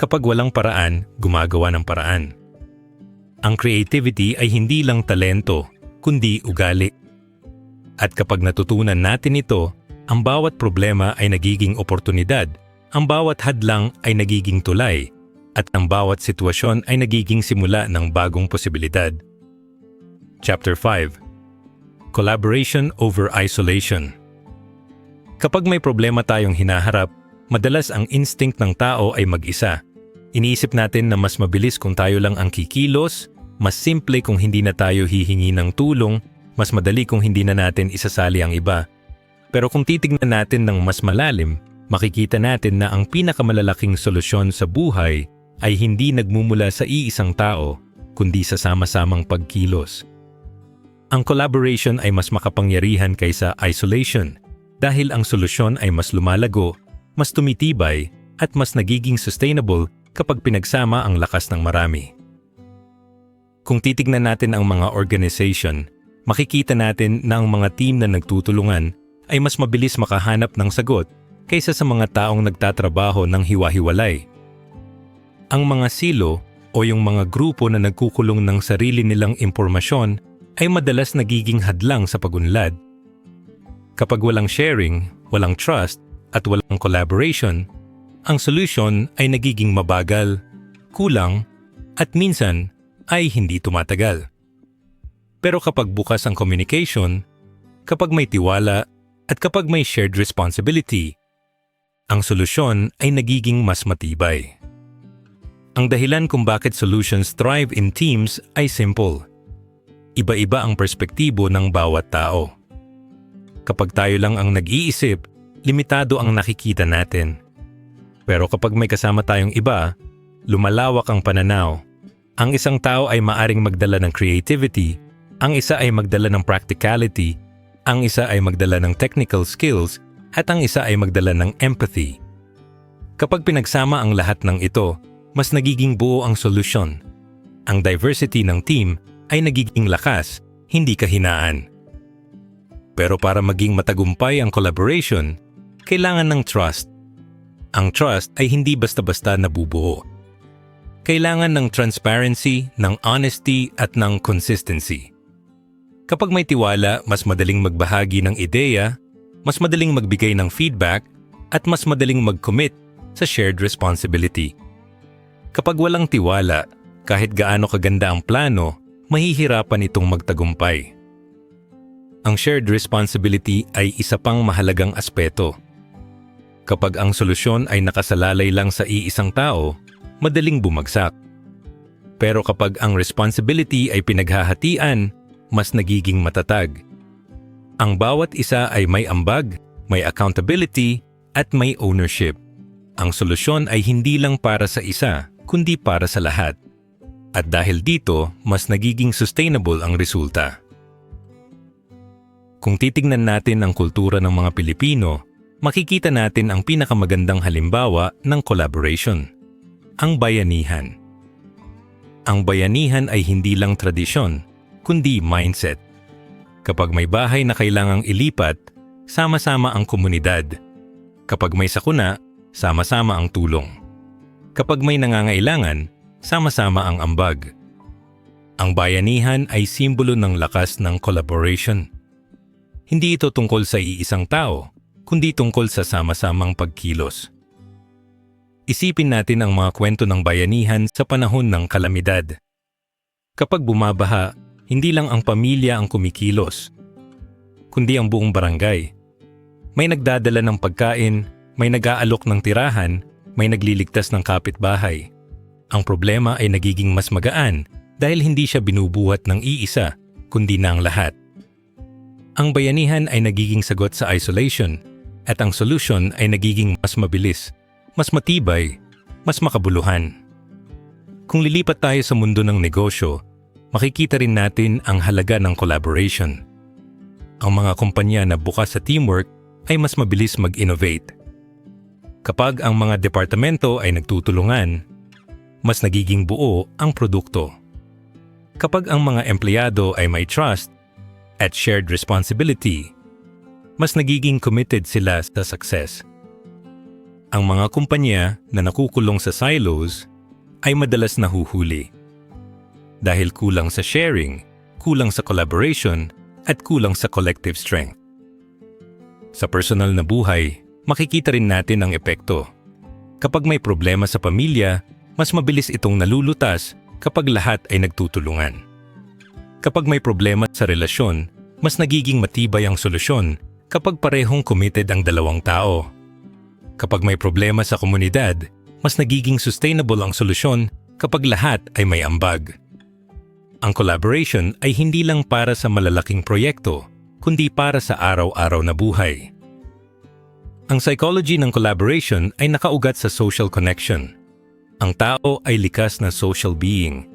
Kapag walang paraan, gumagawa ng paraan. Ang creativity ay hindi lang talento, kundi ugali. At kapag natutunan natin ito, ang bawat problema ay nagiging oportunidad, ang bawat hadlang ay nagiging tulay, at ang bawat sitwasyon ay nagiging simula ng bagong posibilidad. Chapter 5. Collaboration over isolation. Kapag may problema tayong hinaharap, madalas ang instinct ng tao ay mag-isa. Iniisip natin na mas mabilis kung tayo lang ang kikilos, mas simple kung hindi na tayo hihingi ng tulong, mas madali kung hindi na natin isasali ang iba. Pero kung titignan natin ng mas malalim, makikita natin na ang pinakamalalaking solusyon sa buhay ay hindi nagmumula sa iisang tao, kundi sa sama-samang pagkilos. Ang collaboration ay mas makapangyarihan kaysa isolation dahil ang solusyon ay mas lumalago, mas tumitibay, at mas nagiging sustainable kapag pinagsama ang lakas ng marami. Kung titignan natin ang mga organization, makikita natin na ang mga team na nagtutulungan ay mas mabilis makahanap ng sagot kaysa sa mga taong nagtatrabaho ng hiwa-hiwalay. Ang mga silo o yung mga grupo na nagkukulong ng sarili nilang impormasyon ay madalas nagiging hadlang sa pagunlad. Kapag walang sharing, walang trust, at walang collaboration, ang solution ay nagiging mabagal, kulang, at minsan ay hindi tumatagal. Pero kapag bukas ang communication, kapag may tiwala, At kapag may shared responsibility, ang solusyon ay nagiging mas matibay. Ang dahilan kung bakit solutions thrive in teams ay simple. Iba-iba ang perspektibo ng bawat tao. Kapag tayo lang ang nag-iisip, limitado ang nakikita natin. Pero kapag may kasama tayong iba, lumalawak ang pananaw. Ang isang tao ay maaring magdala ng creativity, ang isa ay magdala ng practicality, ang isa ay magdala ng technical skills, at ang isa ay magdala ng empathy. Kapag pinagsama ang lahat ng ito, mas nagiging buo ang solusyon. Ang diversity ng team ay nagiging lakas, hindi kahinaan. Pero para maging matagumpay ang collaboration, kailangan ng trust. Ang trust ay hindi basta-basta nabubuo. Kailangan ng transparency, ng honesty at ng consistency. Kapag may tiwala, mas madaling magbahagi ng ideya, mas madaling magbigay ng feedback, at mas madaling mag-commit sa shared responsibility. Kapag walang tiwala, kahit gaano kaganda ang plano, mahihirapan itong magtagumpay. Ang shared responsibility ay isa pang mahalagang aspeto. Kapag ang solusyon ay nakasalalay lang sa iisang tao, madaling bumagsak. Pero kapag ang responsibility ay pinaghahatian, mas nagiging matatag. Ang bawat isa ay may ambag, may accountability, at may ownership. Ang solusyon ay hindi lang para sa isa, kundi para sa lahat. At dahil dito, mas nagiging sustainable ang resulta. Kung titignan natin ang kultura ng mga Pilipino, makikita natin ang pinakamagandang halimbawa ng collaboration. Ang bayanihan. Ang bayanihan ay hindi lang tradisyon, kundi mindset. Kapag may bahay na kailangang ilipat, sama-sama ang komunidad. Kapag may sakuna, sama-sama ang tulong. Kapag may nangangailangan, sama-sama ang ambag. Ang bayanihan ay simbolo ng lakas ng collaboration. Hindi ito tungkol sa iisang tao, kundi tungkol sa sama-samang pagkilos. Isipin natin ang mga kwento ng bayanihan sa panahon ng kalamidad. Kapag bumabaha, hindi lang ang pamilya ang kumikilos, kundi ang buong barangay. May nagdadala ng pagkain, may nag-aalok ng tirahan, may nagliligtas ng kapitbahay. Ang problema ay nagiging mas magaan dahil hindi siya binubuhat ng iisa, kundi ng lahat. Ang bayanihan ay nagiging sagot sa isolation, at ang solution ay nagiging mas mabilis, mas matibay, mas makabuluhan. Kung lilipat tayo sa mundo ng negosyo, makikita rin natin ang halaga ng collaboration. Ang mga kumpanya na bukas sa teamwork ay mas mabilis mag-innovate. Kapag ang mga departamento ay nagtutulungan, mas nagiging buo ang produkto. Kapag ang mga empleyado ay may trust at shared responsibility, mas nagiging committed sila sa success. Ang mga kumpanya na nakukulong sa silos ay madalas nahuhuli. Dahil kulang sa sharing, kulang sa collaboration, at kulang sa collective strength. Sa personal na buhay, makikita rin natin ang epekto. Kapag may problema sa pamilya, mas mabilis itong nalulutas kapag lahat ay nagtutulungan. Kapag may problema sa relasyon, mas nagiging matibay ang solusyon kapag parehong committed ang dalawang tao. Kapag may problema sa komunidad, mas nagiging sustainable ang solusyon kapag lahat ay may ambag. Ang collaboration ay hindi lang para sa malalaking proyekto, kundi para sa araw-araw na buhay. Ang psychology ng collaboration ay nakaugat sa social connection. Ang tao ay likas na social being.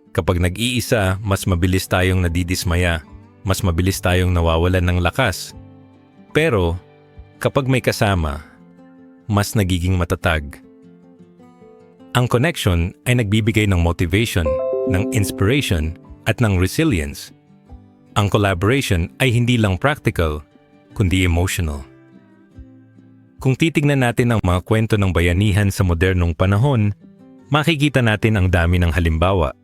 Kapag nag-iisa, mas mabilis tayong nadidismaya, mas mabilis tayong nawawalan ng lakas. Pero, kapag may kasama, mas nagiging matatag. Ang connection ay nagbibigay ng motivation, ng inspiration, at ng resilience. Ang collaboration ay hindi lang practical, kundi emotional. Kung titignan natin ang mga kwento ng bayanihan sa modernong panahon, makikita natin ang dami ng halimbawa.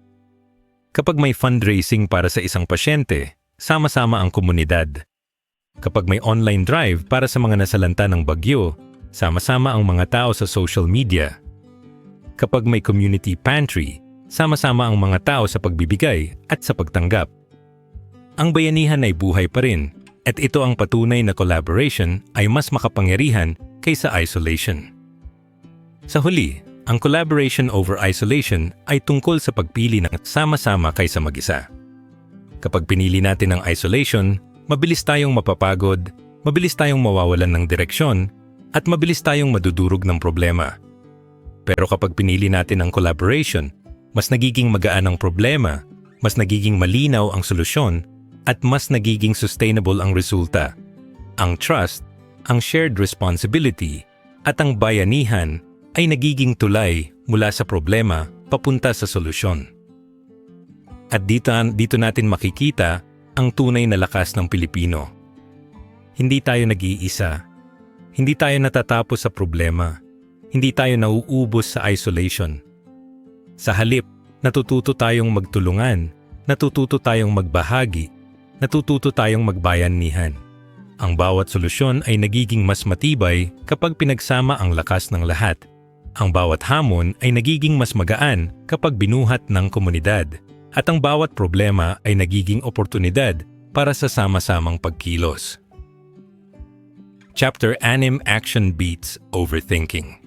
Kapag may fundraising para sa isang pasyente, sama-sama ang komunidad. Kapag may online drive para sa mga nasalanta ng bagyo, sama-sama ang mga tao sa social media. Kapag may community pantry, sama-sama ang mga tao sa pagbibigay at sa pagtanggap. Ang bayanihan ay buhay pa rin, At ito ang patunay na collaboration ay mas makapangyarihan kaysa isolation. Sa huli, ang collaboration over isolation ay tungkol sa pagpili ng sama-sama kaysa mag-isa. Kapag pinili natin ang isolation, mabilis tayong mapapagod, mabilis tayong mawawalan ng direksyon, at mabilis tayong madudurog ng problema. Pero kapag pinili natin ang collaboration, mas nagiging magaan ang problema, mas nagiging malinaw ang solusyon, at mas nagiging sustainable ang resulta. Ang trust, ang shared responsibility, at ang bayanihan ay nagiging tulay mula sa problema papunta sa solusyon. At dito natin makikita ang tunay na lakas ng Pilipino. Hindi tayo nag-iisa. Hindi tayo natatapos sa problema. Hindi tayo nauubos sa isolation. Sa halip, natututo tayong magtulungan, natututo tayong magbahagi, natututo tayong magbayanihan. Ang bawat solusyon ay nagiging mas matibay kapag pinagsama ang lakas ng lahat. Ang bawat hamon ay nagiging mas magaan kapag binuhat ng komunidad. At ang bawat problema ay nagiging oportunidad para sa sama-samang pagkilos. Chapter 6: Action Beats Overthinking.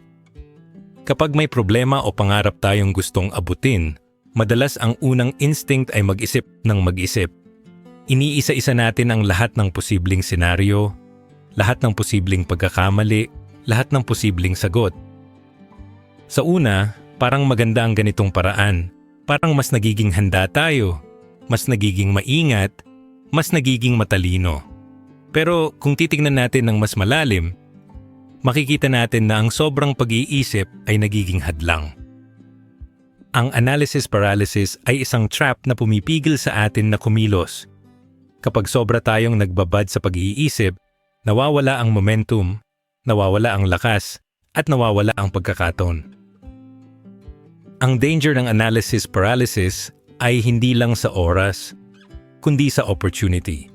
Kapag may problema o pangarap tayong gustong abutin, madalas ang unang instinct ay mag-isip ng mag-isip. Iniisa-isa natin ang lahat ng posibleng senaryo, lahat ng posibleng pagkakamali, lahat ng posibleng sagot. Sa una, parang maganda ang ganitong paraan. Parang mas nagiging handa tayo, mas nagiging maingat, mas nagiging matalino. Pero kung titingnan natin ng mas malalim, makikita natin na ang sobrang pag-iisip ay nagiging hadlang. Ang analysis paralysis ay isang trap na pumipigil sa atin na kumilos. Kapag sobra tayong nagbabad sa pag-iisip, nawawala ang momentum, nawawala ang lakas, at nawawala ang pagkakataon. Ang danger ng analysis paralysis ay hindi lang sa oras, kundi sa opportunity.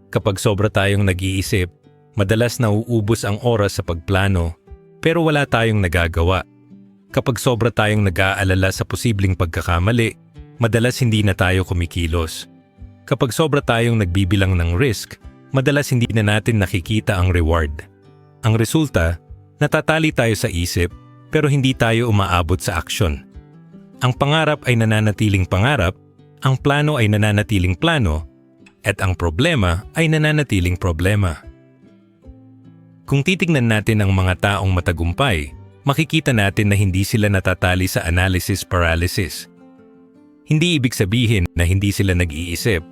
Kapag sobra tayong nag-iisip, madalas nauubos ang oras sa pagplano, pero wala tayong nagagawa. Kapag sobra tayong nag-aalala sa posibleng pagkakamali, madalas hindi na tayo kumikilos. Kapag sobra tayong nagbibilang ng risk, madalas hindi na natin nakikita ang reward. Ang resulta, natatali tayo sa isip, pero hindi tayo umaabot sa aksyon. Ang pangarap ay nananatiling pangarap, ang plano ay nananatiling plano, at ang problema ay nananatiling problema. Kung titingnan natin ang mga taong matagumpay, makikita natin na hindi sila natatali sa analysis paralysis. Hindi ibig sabihin na hindi sila nag-iisip,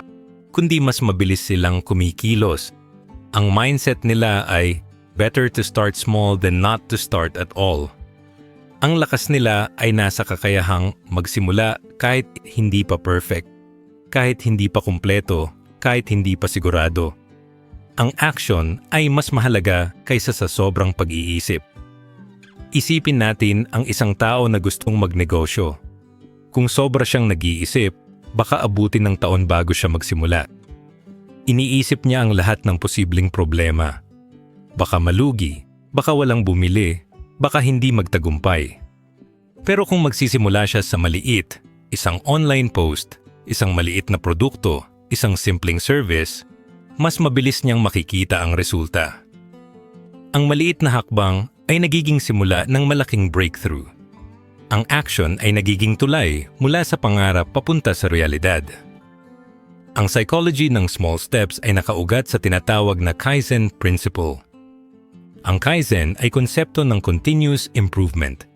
kundi mas mabilis silang kumikilos. Ang mindset nila ay better to start small than not to start at all. Ang lakas nila ay nasa kakayahang magsimula kahit hindi pa perfect, kahit hindi pa kumpleto, kahit hindi pa sigurado. Ang action ay mas mahalaga kaysa sa sobrang pag-iisip. Isipin natin ang isang tao na gustong magnegosyo. Kung sobra siyang nag-iisip, baka abutin ng taon bago siya magsimula. Iniisip niya ang lahat ng posibleng problema. Baka malugi, baka walang bumili, baka hindi magtagumpay. Pero kung magsisimula siya sa maliit, isang online post, isang maliit na produkto, isang simpleng service, mas mabilis niyang makikita ang resulta. Ang maliit na hakbang ay nagiging simula ng malaking breakthrough. Ang action ay nagiging tulay mula sa pangarap papunta sa realidad. Ang psychology ng small steps ay nakaugat sa tinatawag na Kaizen Principle. Ang Kaizen ay konsepto ng continuous improvement.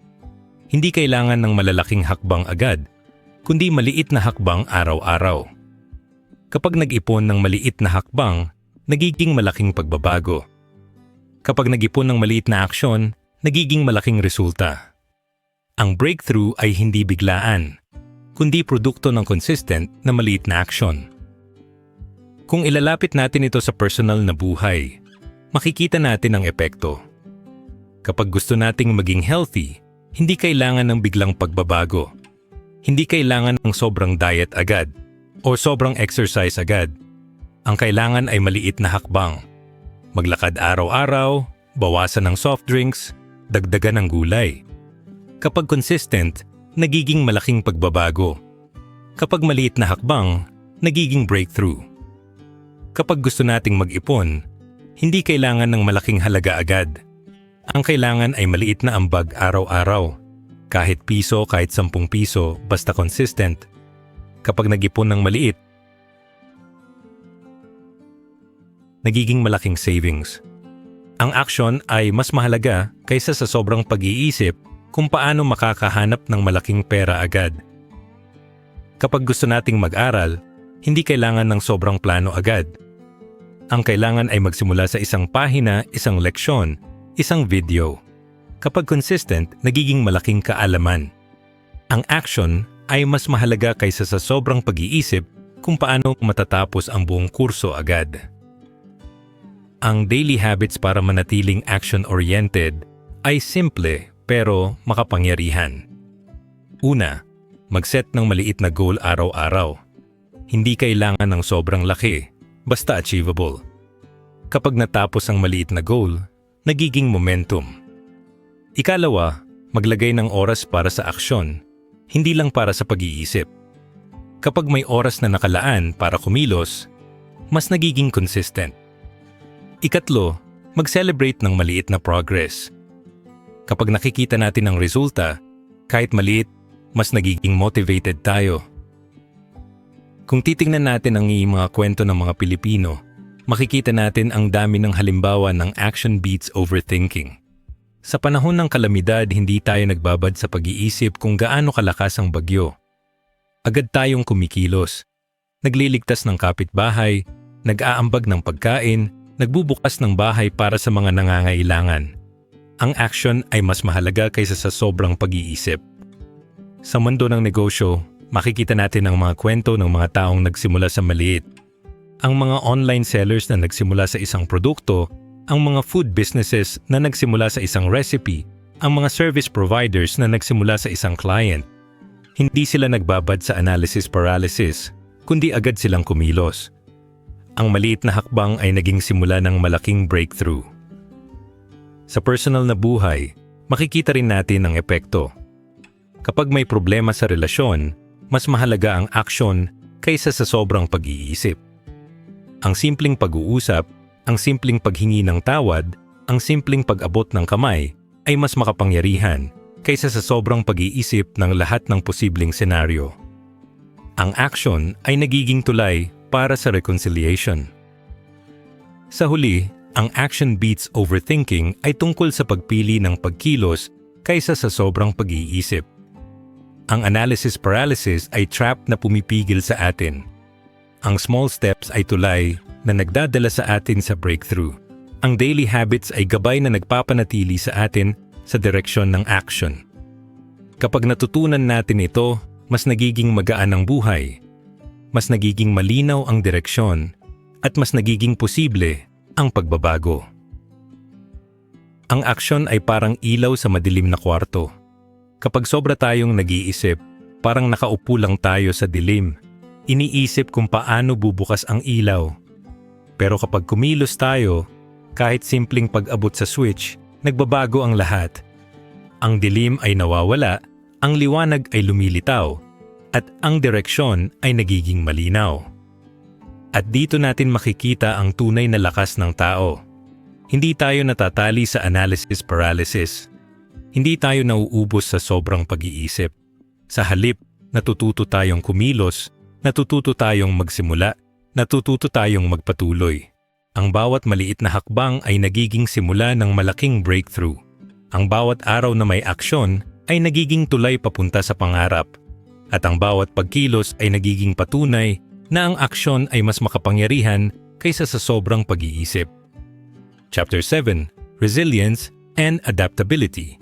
Hindi kailangan ng malalaking hakbang agad, kundi maliit na hakbang araw-araw. Kapag nag-ipon ng maliit na hakbang, nagiging malaking pagbabago. Kapag nag-ipon ng maliit na aksyon, nagiging malaking resulta. Ang breakthrough ay hindi biglaan, kundi produkto ng consistent na maliit na aksyon. Kung ilalapit natin ito sa personal na buhay, makikita natin ang epekto. Kapag gusto nating maging healthy, hindi kailangan ng biglang pagbabago. Hindi kailangan ng sobrang diet agad o sobrang exercise agad. Ang kailangan ay maliit na hakbang. Maglakad araw-araw, bawasan ng soft drinks, dagdagan ng gulay. Kapag consistent, nagiging malaking pagbabago. Kapag maliit na hakbang, nagiging breakthrough. Kapag gusto nating mag-ipon, hindi kailangan ng malaking halaga agad. Ang kailangan ay maliit na ambag araw-araw. Kahit piso, kahit 10 piso, basta consistent. Kapag nag-ipon ng maliit, nagiging malaking savings. Ang action ay mas mahalaga kaysa sa sobrang pag-iisip kung paano makakahanap ng malaking pera agad. Kapag gusto nating mag-aral, hindi kailangan ng sobrang plano agad. Ang kailangan ay magsimula sa isang pahina, isang leksyon, isang video. Kapag consistent, nagiging malaking kaalaman. Ang action ay mas mahalaga kaysa sa sobrang pag-iisip kung paano matatapos ang buong kurso agad. Ang daily habits para manatiling action-oriented ay simple pero makapangyarihan. Una, mag-set ng maliit na goal araw-araw. Hindi kailangan ng sobrang laki, basta achievable. Kapag natapos ang maliit na goal, nagiging momentum. Ikalawa, maglagay ng oras para sa aksyon, hindi lang para sa pag-iisip. Kapag may oras na nakalaan para kumilos, mas nagiging consistent. Ikatlo, mag-celebrate ng maliit na progress. Kapag nakikita natin ang resulta, kahit maliit, mas nagiging motivated tayo. Kung titingnan natin ang mga kwento ng mga Pilipino, makikita natin ang dami ng halimbawa ng action beats overthinking. Sa panahon ng kalamidad, hindi tayo nagbabad sa pag-iisip kung gaano kalakas ang bagyo. Agad tayong kumikilos. Nagliligtas ng kapitbahay, nag-aambag ng pagkain, nagbubukas ng bahay para sa mga nangangailangan. Ang action ay mas mahalaga kaysa sa sobrang pag-iisip. Sa mundo ng negosyo, makikita natin ang mga kwento ng mga taong nagsimula sa maliit. Ang mga online sellers na nagsimula sa isang produkto, ang mga food businesses na nagsimula sa isang recipe, ang mga service providers na nagsimula sa isang client. Hindi sila nagbabad sa analysis paralysis, kundi agad silang kumilos. Ang maliit na hakbang ay naging simula ng malaking breakthrough. Sa personal na buhay, makikita rin natin ang epekto. Kapag may problema sa relasyon, mas mahalaga ang aksyon kaysa sa sobrang pag-iisip. Ang simpleng pag-uusap, ang simpleng paghingi ng tawad, ang simpleng pag-abot ng kamay ay mas makapangyarihan kaysa sa sobrang pag-iisip ng lahat ng posibleng senaryo. Ang action ay nagiging tulay para sa reconciliation. Sa huli, ang action beats overthinking ay tungkol sa pagpili ng pagkilos kaysa sa sobrang pag-iisip. Ang analysis paralysis ay trap na pumipigil sa atin. Ang small steps ay tulay na nagdadala sa atin sa breakthrough. Ang daily habits ay gabay na nagpapanatili sa atin sa direksyon ng action. Kapag natutunan natin ito, mas nagiging magaan ang buhay, mas nagiging malinaw ang direksyon, at mas nagiging posible ang pagbabago. Ang aksyon ay parang ilaw sa madilim na kwarto. Kapag sobra tayong nag-iisip, parang nakaupo lang tayo sa dilim. Iniisip kung paano bubukas ang ilaw. Pero kapag kumilos tayo, kahit simpleng pag-abot sa switch, nagbabago ang lahat. Ang dilim ay nawawala, ang liwanag ay lumilitaw, at ang direksyon ay nagiging malinaw. At dito natin makikita ang tunay na lakas ng tao. Hindi tayo natatali sa analysis paralysis. Hindi tayo nauubos sa sobrang pag-iisip. Sa halip, natututo tayong kumilos, natututo tayong magsimula, natututo tayong magpatuloy. Ang bawat maliit na hakbang ay nagiging simula ng malaking breakthrough. Ang bawat araw na may aksyon ay nagiging tulay papunta sa pangarap. At ang bawat pagkilos ay nagiging patunay na ang aksyon ay mas makapangyarihan kaysa sa sobrang pag-iisip. Chapter 7: Resilience and Adaptability.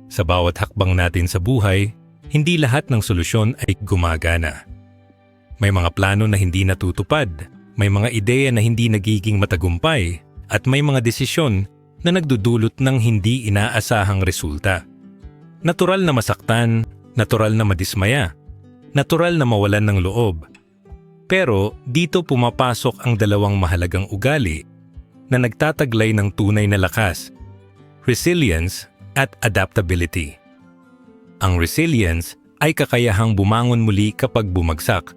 Sa bawat hakbang natin sa buhay, hindi lahat ng solusyon ay gumagana. May mga plano na hindi natutupad, may mga ideya na hindi nagiging matagumpay, at may mga desisyon na nagdudulot ng hindi inaasahang resulta. Natural na masaktan, natural na madismaya, natural na mawalan ng loob. Pero dito pumapasok ang dalawang mahalagang ugali na nagtataglay ng tunay na lakas: resilience at adaptability. Ang resilience ay kakayahang bumangon muli kapag bumagsak.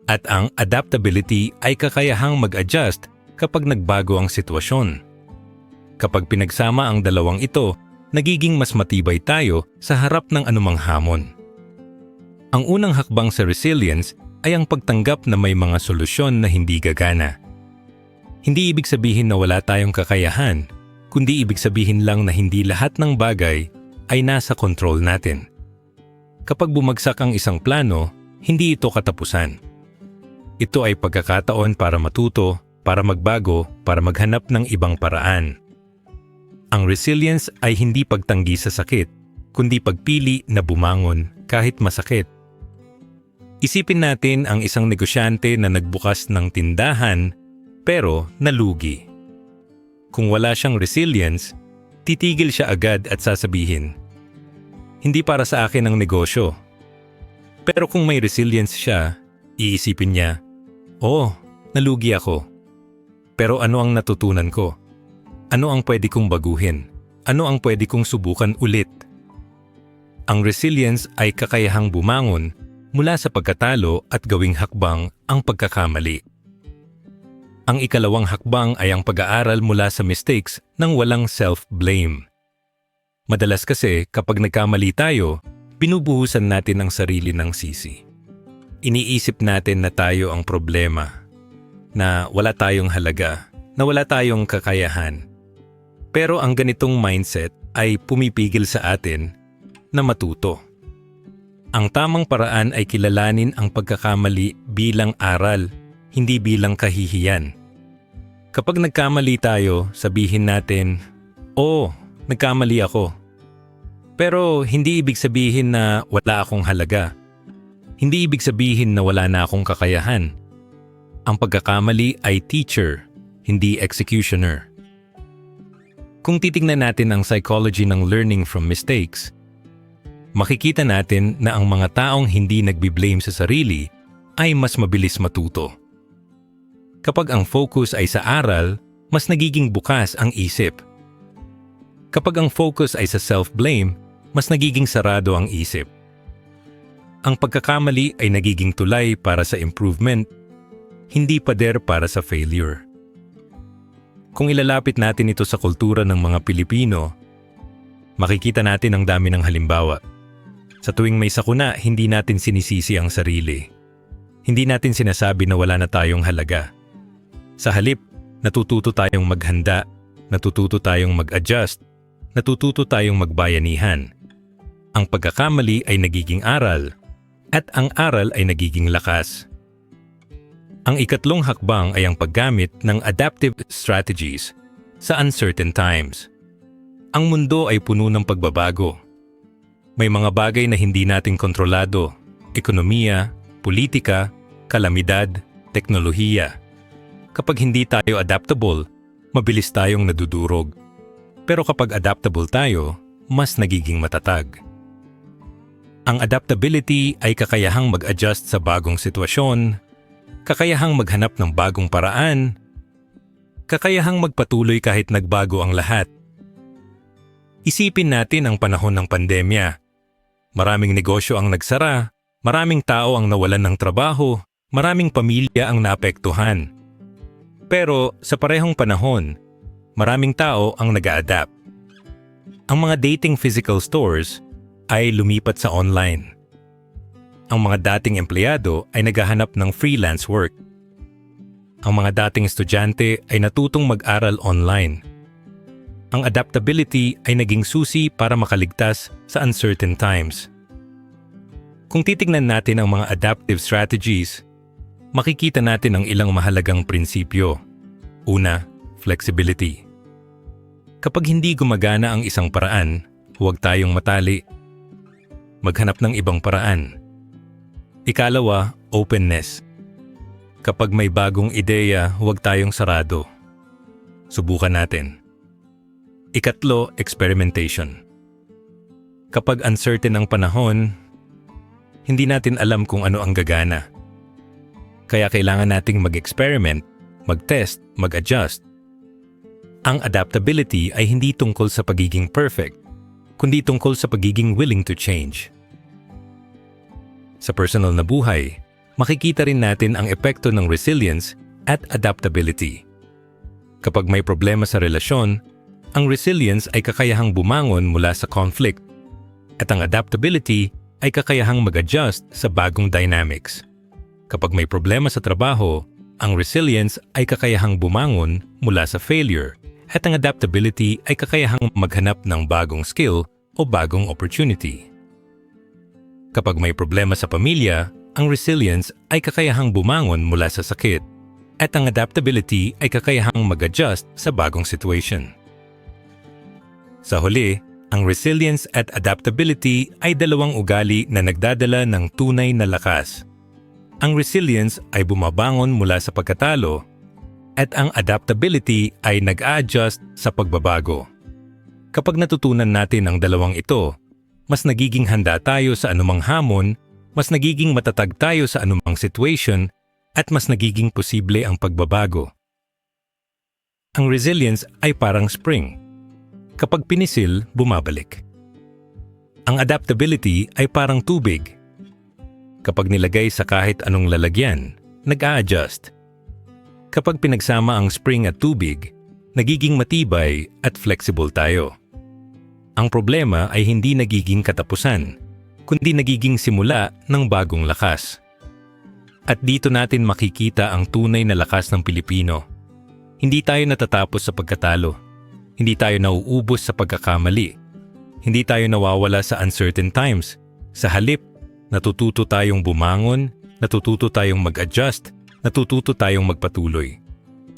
At ang adaptability ay kakayahang mag-adjust kapag nagbago ang sitwasyon. Kapag pinagsama ang dalawang ito, nagiging mas matibay tayo sa harap ng anumang hamon. Ang unang hakbang sa resilience ay ang pagtanggap na may mga solusyon na hindi gagana. Hindi ibig sabihin na wala tayong kakayahan, kundi ibig sabihin lang na hindi lahat ng bagay ay nasa kontrol natin. Kapag bumagsak ang isang plano, hindi ito katapusan. Ito ay pagkakataon para matuto, para magbago, para maghanap ng ibang paraan. Ang resilience ay hindi pagtanggi sa sakit, kundi pagpili na bumangon kahit masakit. Isipin natin ang isang negosyante na nagbukas ng tindahan pero nalugi. Kung wala siyang resilience, titigil siya agad at sasabihin, "Hindi para sa akin ang negosyo." Pero kung may resilience siya, iisipin niya, "Oh, nalugi ako. Pero ano ang natutunan ko? Ano ang pwede kong baguhin? Ano ang pwede kong subukan ulit?" Ang resilience ay kakayahang bumangon mula sa pagkatalo at gawing hakbang ang pagkakamali. Ang ikalawang hakbang ay ang pag-aaral mula sa mistakes nang walang self-blame. Madalas kasi kapag nagkamali tayo, binubuhusan natin ang sarili ng sisi. Iniisip natin na tayo ang problema, na wala tayong halaga, na wala tayong kakayahan. Pero ang ganitong mindset ay pumipigil sa atin na matuto. Ang tamang paraan ay kilalanin ang pagkakamali bilang aral, hindi bilang kahihiyan. Kapag nagkamali tayo, sabihin natin, "Oh, nagkamali ako." Pero hindi ibig sabihin na wala akong halaga. Hindi ibig sabihin na wala na akong kakayahan. Ang pagkakamali ay teacher, hindi executioner. Kung titingnan natin ang psychology ng learning from mistakes, makikita natin na ang mga taong hindi nagbi-blame sa sarili ay mas mabilis matuto. Kapag ang focus ay sa aral, mas nagiging bukas ang isip. Kapag ang focus ay sa self-blame, mas nagiging sarado ang isip. Ang pagkakamali ay nagiging tulay para sa improvement, hindi pader para sa failure. Kung ilalapit natin ito sa kultura ng mga Pilipino, makikita natin ang dami ng halimbawa. Sa tuwing may sakuna, hindi natin sinisisi ang sarili. Hindi natin sinasabi na wala na tayong halaga. Sa halip, natututo tayong maghanda, natututo tayong mag-adjust, natututo tayong magbayanihan. Ang pagkakamali ay nagiging aral, at ang aral ay nagiging lakas. Ang ikatlong hakbang ay ang paggamit ng adaptive strategies sa uncertain times. Ang mundo ay puno ng pagbabago. May mga bagay na hindi natin kontrolado, ekonomiya, politika, kalamidad, teknolohiya. Kapag hindi tayo adaptable, mabilis tayong nadudurog. Pero kapag adaptable tayo, mas nagiging matatag. Ang adaptability ay kakayahang mag-adjust sa bagong sitwasyon, kakayahang maghanap ng bagong paraan, kakayahang magpatuloy kahit nagbago ang lahat. Isipin natin ang panahon ng pandemya. Maraming negosyo ang nagsara, maraming tao ang nawalan ng trabaho, maraming pamilya ang naapektuhan. Pero sa parehong panahon, maraming tao ang nag-a-adapt. Ang mga dating physical stores ay lumipat sa online. Ang mga dating empleyado ay naghahanap ng freelance work. Ang mga dating estudyante ay natutong mag-aral online. Ang adaptability ay naging susi para makaligtas sa uncertain times. Kung titingnan natin ang mga adaptive strategies, makikita natin ang ilang mahalagang prinsipyo. Una, flexibility. Kapag hindi gumagana ang isang paraan, huwag tayong matali. Maghanap ng ibang paraan. Ikalawa, openness. Kapag may bagong ideya, huwag tayong sarado. Subukan natin. Ikatlo, experimentation. Kapag uncertain ang panahon, hindi natin alam kung ano ang gagana. Kaya kailangan nating mag-experiment, mag-test, mag-adjust. Ang adaptability ay hindi tungkol sa pagiging perfect, kundi tungkol sa pagiging willing to change. Sa personal na buhay, makikita rin natin ang epekto ng resilience at adaptability. Kapag may problema sa relasyon, ang resilience ay kakayahang bumangon mula sa conflict, at ang adaptability ay kakayahang mag-adjust sa bagong dynamics. Kapag may problema sa trabaho, ang resilience ay kakayahang bumangon mula sa failure, at ang adaptability ay kakayahang maghanap ng bagong skill o bagong opportunity. Kapag may problema sa pamilya, ang resilience ay kakayahang bumangon mula sa sakit, at ang adaptability ay kakayahang mag-adjust sa bagong situation. Sa huli, ang resilience at adaptability ay dalawang ugali na nagdadala ng tunay na lakas. Ang resilience ay bumabangon mula sa pagkatalo, at ang adaptability ay nag-a-adjust sa pagbabago. Kapag natutunan natin ang dalawang ito, mas nagiging handa tayo sa anumang hamon, mas nagiging matatag tayo sa anumang situation, at mas nagiging posible ang pagbabago. Ang resilience ay parang spring. Kapag pinisil, bumabalik. Ang adaptability ay parang tubig. Kapag nilagay sa kahit anong lalagyan, nag-a-adjust. Kapag pinagsama ang spring at tubig, nagiging matibay at flexible tayo. Ang problema ay hindi nagiging katapusan, kundi nagiging simula ng bagong lakas. At dito natin makikita ang tunay na lakas ng Pilipino. Hindi tayo natatapos sa pagkatalo. Hindi tayo nauubos sa pagkakamali. Hindi tayo nawawala sa uncertain times. Sa halip, natututo tayong bumangon, natututo tayong mag-adjust, natututo tayong magpatuloy.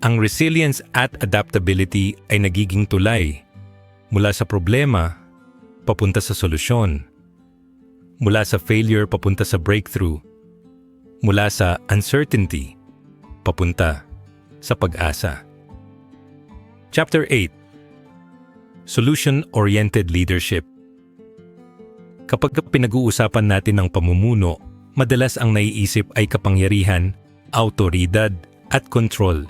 Ang resilience at adaptability ay nagiging tulay. Mula sa problema, papunta sa solusyon. Mula sa failure, papunta sa breakthrough. Mula sa uncertainty, papunta sa pag-asa. Chapter 8. Solution-Oriented Leadership. Kapag pinag-uusapan natin ang pamumuno, madalas ang naiisip ay kapangyarihan, awtoridad, at kontrol.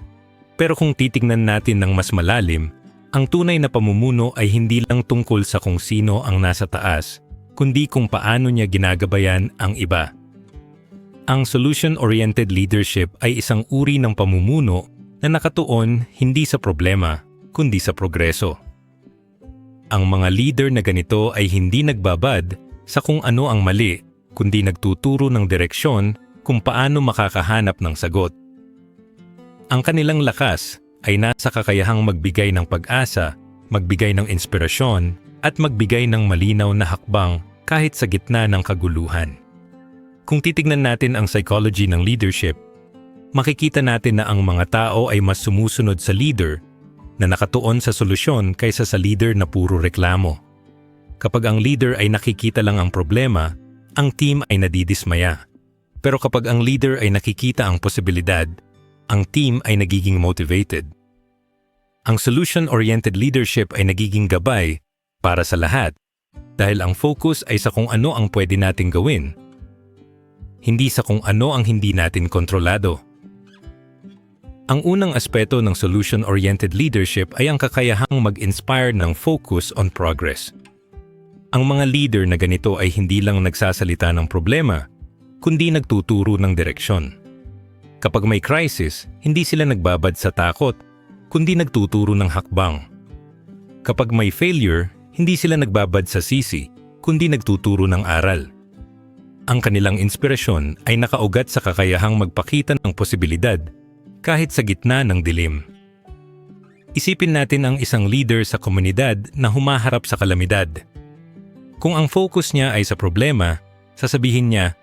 Pero kung titingnan natin ng mas malalim, ang tunay na pamumuno ay hindi lang tungkol sa kung sino ang nasa taas, kundi kung paano niya ginagabayan ang iba. Ang solution-oriented leadership ay isang uri ng pamumuno na nakatuon hindi sa problema, kundi sa progreso. Ang mga leader na ganito ay hindi nagbabad sa kung ano ang mali, kundi nagtuturo ng direksyon kung paano makakahanap ng sagot. Ang kanilang lakas ay nasa kakayahang magbigay ng pag-asa, magbigay ng inspirasyon, at magbigay ng malinaw na hakbang kahit sa gitna ng kaguluhan. Kung titignan natin ang psychology ng leadership, makikita natin na ang mga tao ay mas sumusunod sa leader na nakatuon sa solusyon kaysa sa leader na puro reklamo. Kapag ang leader ay nakikita lang ang problema, ang team ay nadidismaya. Pero kapag ang leader ay nakikita ang posibilidad, ang team ay nagiging motivated. Ang solution-oriented leadership ay nagiging gabay para sa lahat dahil ang focus ay sa kung ano ang pwede nating gawin, hindi sa kung ano ang hindi natin kontrolado. Ang unang aspeto ng solution-oriented leadership ay ang kakayahang mag-inspire ng focus on progress. Ang mga leader na ganito ay hindi lang nagsasalita ng problema, kundi nagtuturo ng direksyon. Kapag may crisis, hindi sila nagbabad sa takot, kundi nagtuturo ng hakbang. Kapag may failure, hindi sila nagbabad sa sisi, kundi nagtuturo ng aral. Ang kanilang inspirasyon ay nakaugat sa kakayahang magpakita ng posibilidad kahit sa gitna ng dilim. Isipin natin ang isang leader sa komunidad na humaharap sa kalamidad. Kung ang focus niya ay sa problema, sasabihin niya,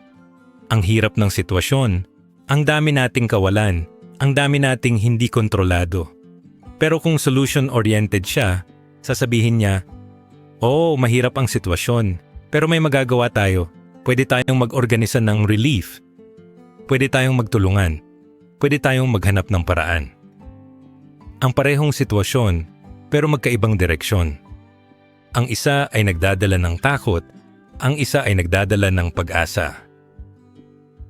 ang hirap ng sitwasyon, ang dami nating kawalan, ang dami nating hindi kontrolado. Pero kung solution-oriented siya, sasabihin niya, oo, mahirap ang sitwasyon, pero may magagawa tayo. Pwede tayong mag-organisa ng relief. Pwede tayong magtulungan. Pwede tayong maghanap ng paraan. Ang parehong sitwasyon, pero magkaibang direksyon. Ang isa ay nagdadala ng takot, ang isa ay nagdadala ng pag-asa.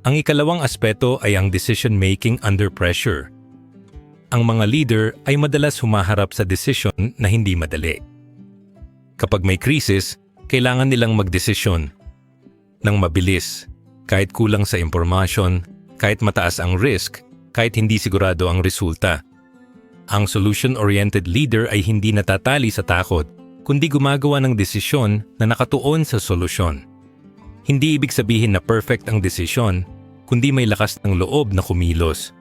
Ang ikalawang aspeto ay ang decision-making under pressure. Ang mga leader ay madalas humaharap sa desisyon na hindi madali. Kapag may krisis, kailangan nilang magdesisyon ng mabilis, kahit kulang sa impormasyon, kahit mataas ang risk, kahit hindi sigurado ang resulta. Ang solution-oriented leader ay hindi natatali sa takot, kundi gumagawa ng desisyon na nakatuon sa solusyon. Hindi ibig sabihin na perfect ang desisyon, kundi may lakas ng loob na kumilos.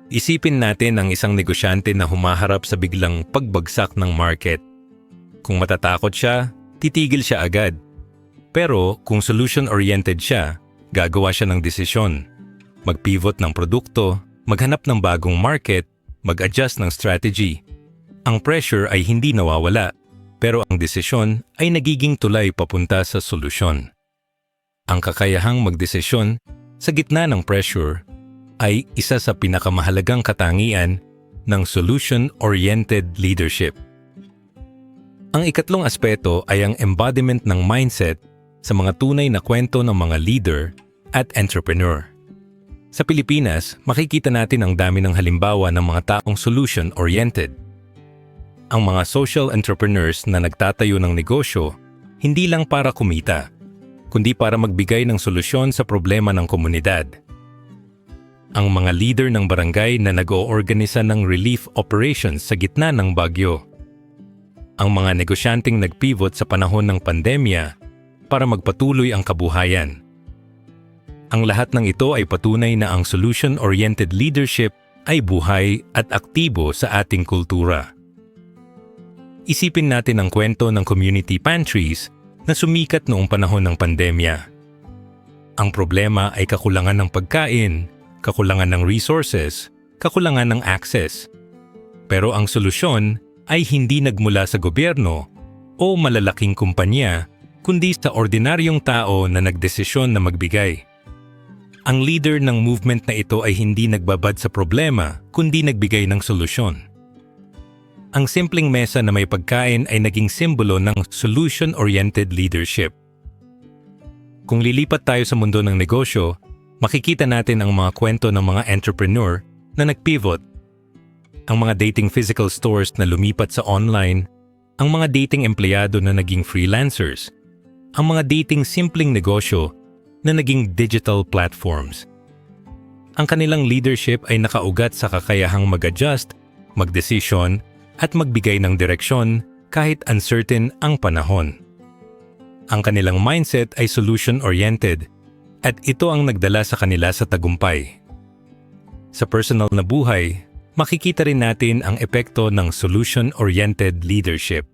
Isipin natin ang isang negosyante na humaharap sa biglang pagbagsak ng market. Kung matatakot siya, titigil siya agad. Pero kung solution-oriented siya, gagawa siya ng desisyon. Mag-pivot ng produkto, maghanap ng bagong market, mag-adjust ng strategy. Ang pressure ay hindi nawawala, pero ang desisyon ay nagiging tulay papunta sa solusyon. Ang kakayahang magdesisyon sa gitna ng pressure ay isa sa pinakamahalagang katangian ng solution-oriented leadership. Ang ikatlong aspeto ay ang embodiment ng mindset sa mga tunay na kwento ng mga leader at entrepreneur. Sa Pilipinas, makikita natin ang dami ng halimbawa ng mga taong solution-oriented. Ang mga social entrepreneurs na nagtatayo ng negosyo, hindi lang para kumita, kundi para magbigay ng solusyon sa problema ng komunidad. Ang mga leader ng barangay na nag-oorganisa ng relief operations sa gitna ng bagyo. Ang mga negosyanteng nag-pivot sa panahon ng pandemya para magpatuloy ang kabuhayan. Ang lahat ng ito ay patunay na ang solution-oriented leadership ay buhay at aktibo sa ating kultura. Isipin natin ang kwento ng community pantries na sumikat noong panahon ng pandemya. Ang problema ay kakulangan ng pagkain, kakulangan ng resources, kakulangan ng access. Pero ang solusyon ay hindi nagmula sa gobyerno o malalaking kumpanya, kundi sa ordinaryong tao na nagdesisyon na magbigay. Ang leader ng movement na ito ay hindi nagbabad sa problema, kundi nagbigay ng solusyon. Ang simpleng mesa na may pagkain ay naging simbolo ng solution-oriented leadership. Kung lilipat tayo sa mundo ng negosyo, makikita natin ang mga kwento ng mga entrepreneur na nag-pivot. Ang mga dating physical stores na lumipat sa online, ang mga dating empleyado na naging freelancers, ang mga dating simpleng negosyo na naging digital platforms. Ang kanilang leadership ay nakaugat sa kakayahang mag-adjust, magdesisyon, at magbigay ng direksyon kahit uncertain ang panahon. Ang kanilang mindset ay solution-oriented at ito ang nagdala sa kanila sa tagumpay. Sa personal na buhay, makikita rin natin ang epekto ng solution-oriented leadership.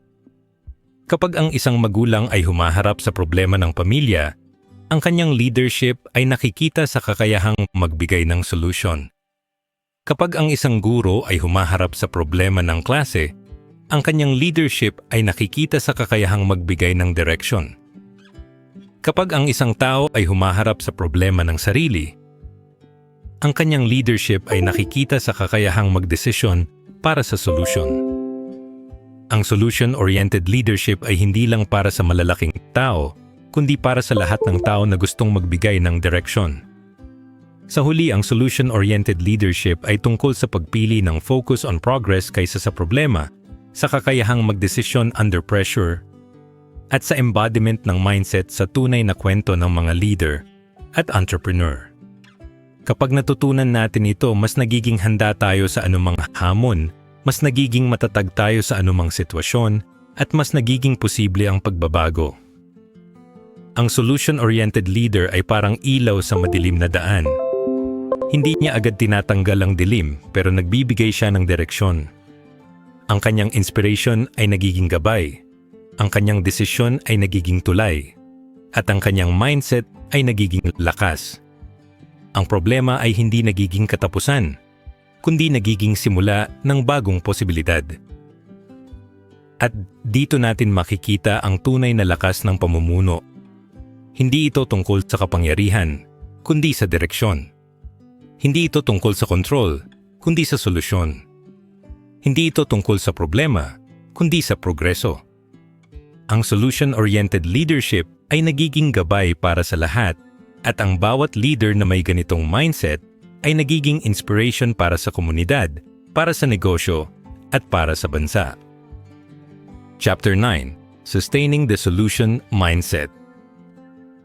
Kapag ang isang magulang ay humaharap sa problema ng pamilya, ang kanyang leadership ay nakikita sa kakayahang magbigay ng solusyon. Kapag ang isang guro ay humaharap sa problema ng klase, ang kanyang leadership ay nakikita sa kakayahang magbigay ng direksyon. Kapag ang isang tao ay humaharap sa problema ng sarili, ang kanyang leadership ay nakikita sa kakayahang magdesisyon para sa solusyon. Ang solution-oriented leadership ay hindi lang para sa malalaking tao, kundi para sa lahat ng tao na gustong magbigay ng direksyon. Sa huli, ang solution-oriented leadership ay tungkol sa pagpili ng focus on progress kaysa sa problema, sa kakayahang magdesisyon under pressure, at sa embodiment ng mindset sa tunay na kwento ng mga leader at entrepreneur. Kapag natutunan natin ito, mas nagiging handa tayo sa anumang hamon, mas nagiging matatag tayo sa anumang sitwasyon, at mas nagiging posible ang pagbabago. Ang solution-oriented leader ay parang ilaw sa madilim na daan. Hindi niya agad tinatanggal ang dilim, pero nagbibigay siya ng direksyon. Ang kanyang inspiration ay nagiging gabay, ang kanyang desisyon ay nagiging tulay, at ang kanyang mindset ay nagiging lakas. Ang problema ay hindi nagiging katapusan, kundi nagiging simula ng bagong posibilidad. At dito natin makikita ang tunay na lakas ng pamumuno. Hindi ito tungkol sa kapangyarihan, kundi sa direksyon. Hindi ito tungkol sa kontrol, kundi sa solusyon. Hindi ito tungkol sa problema, kundi sa progreso. Ang solution-oriented leadership ay nagiging gabay para sa lahat, at ang bawat leader na may ganitong mindset ay nagiging inspiration para sa komunidad, para sa negosyo, at para sa bansa. Chapter 9: Sustaining the Solution Mindset.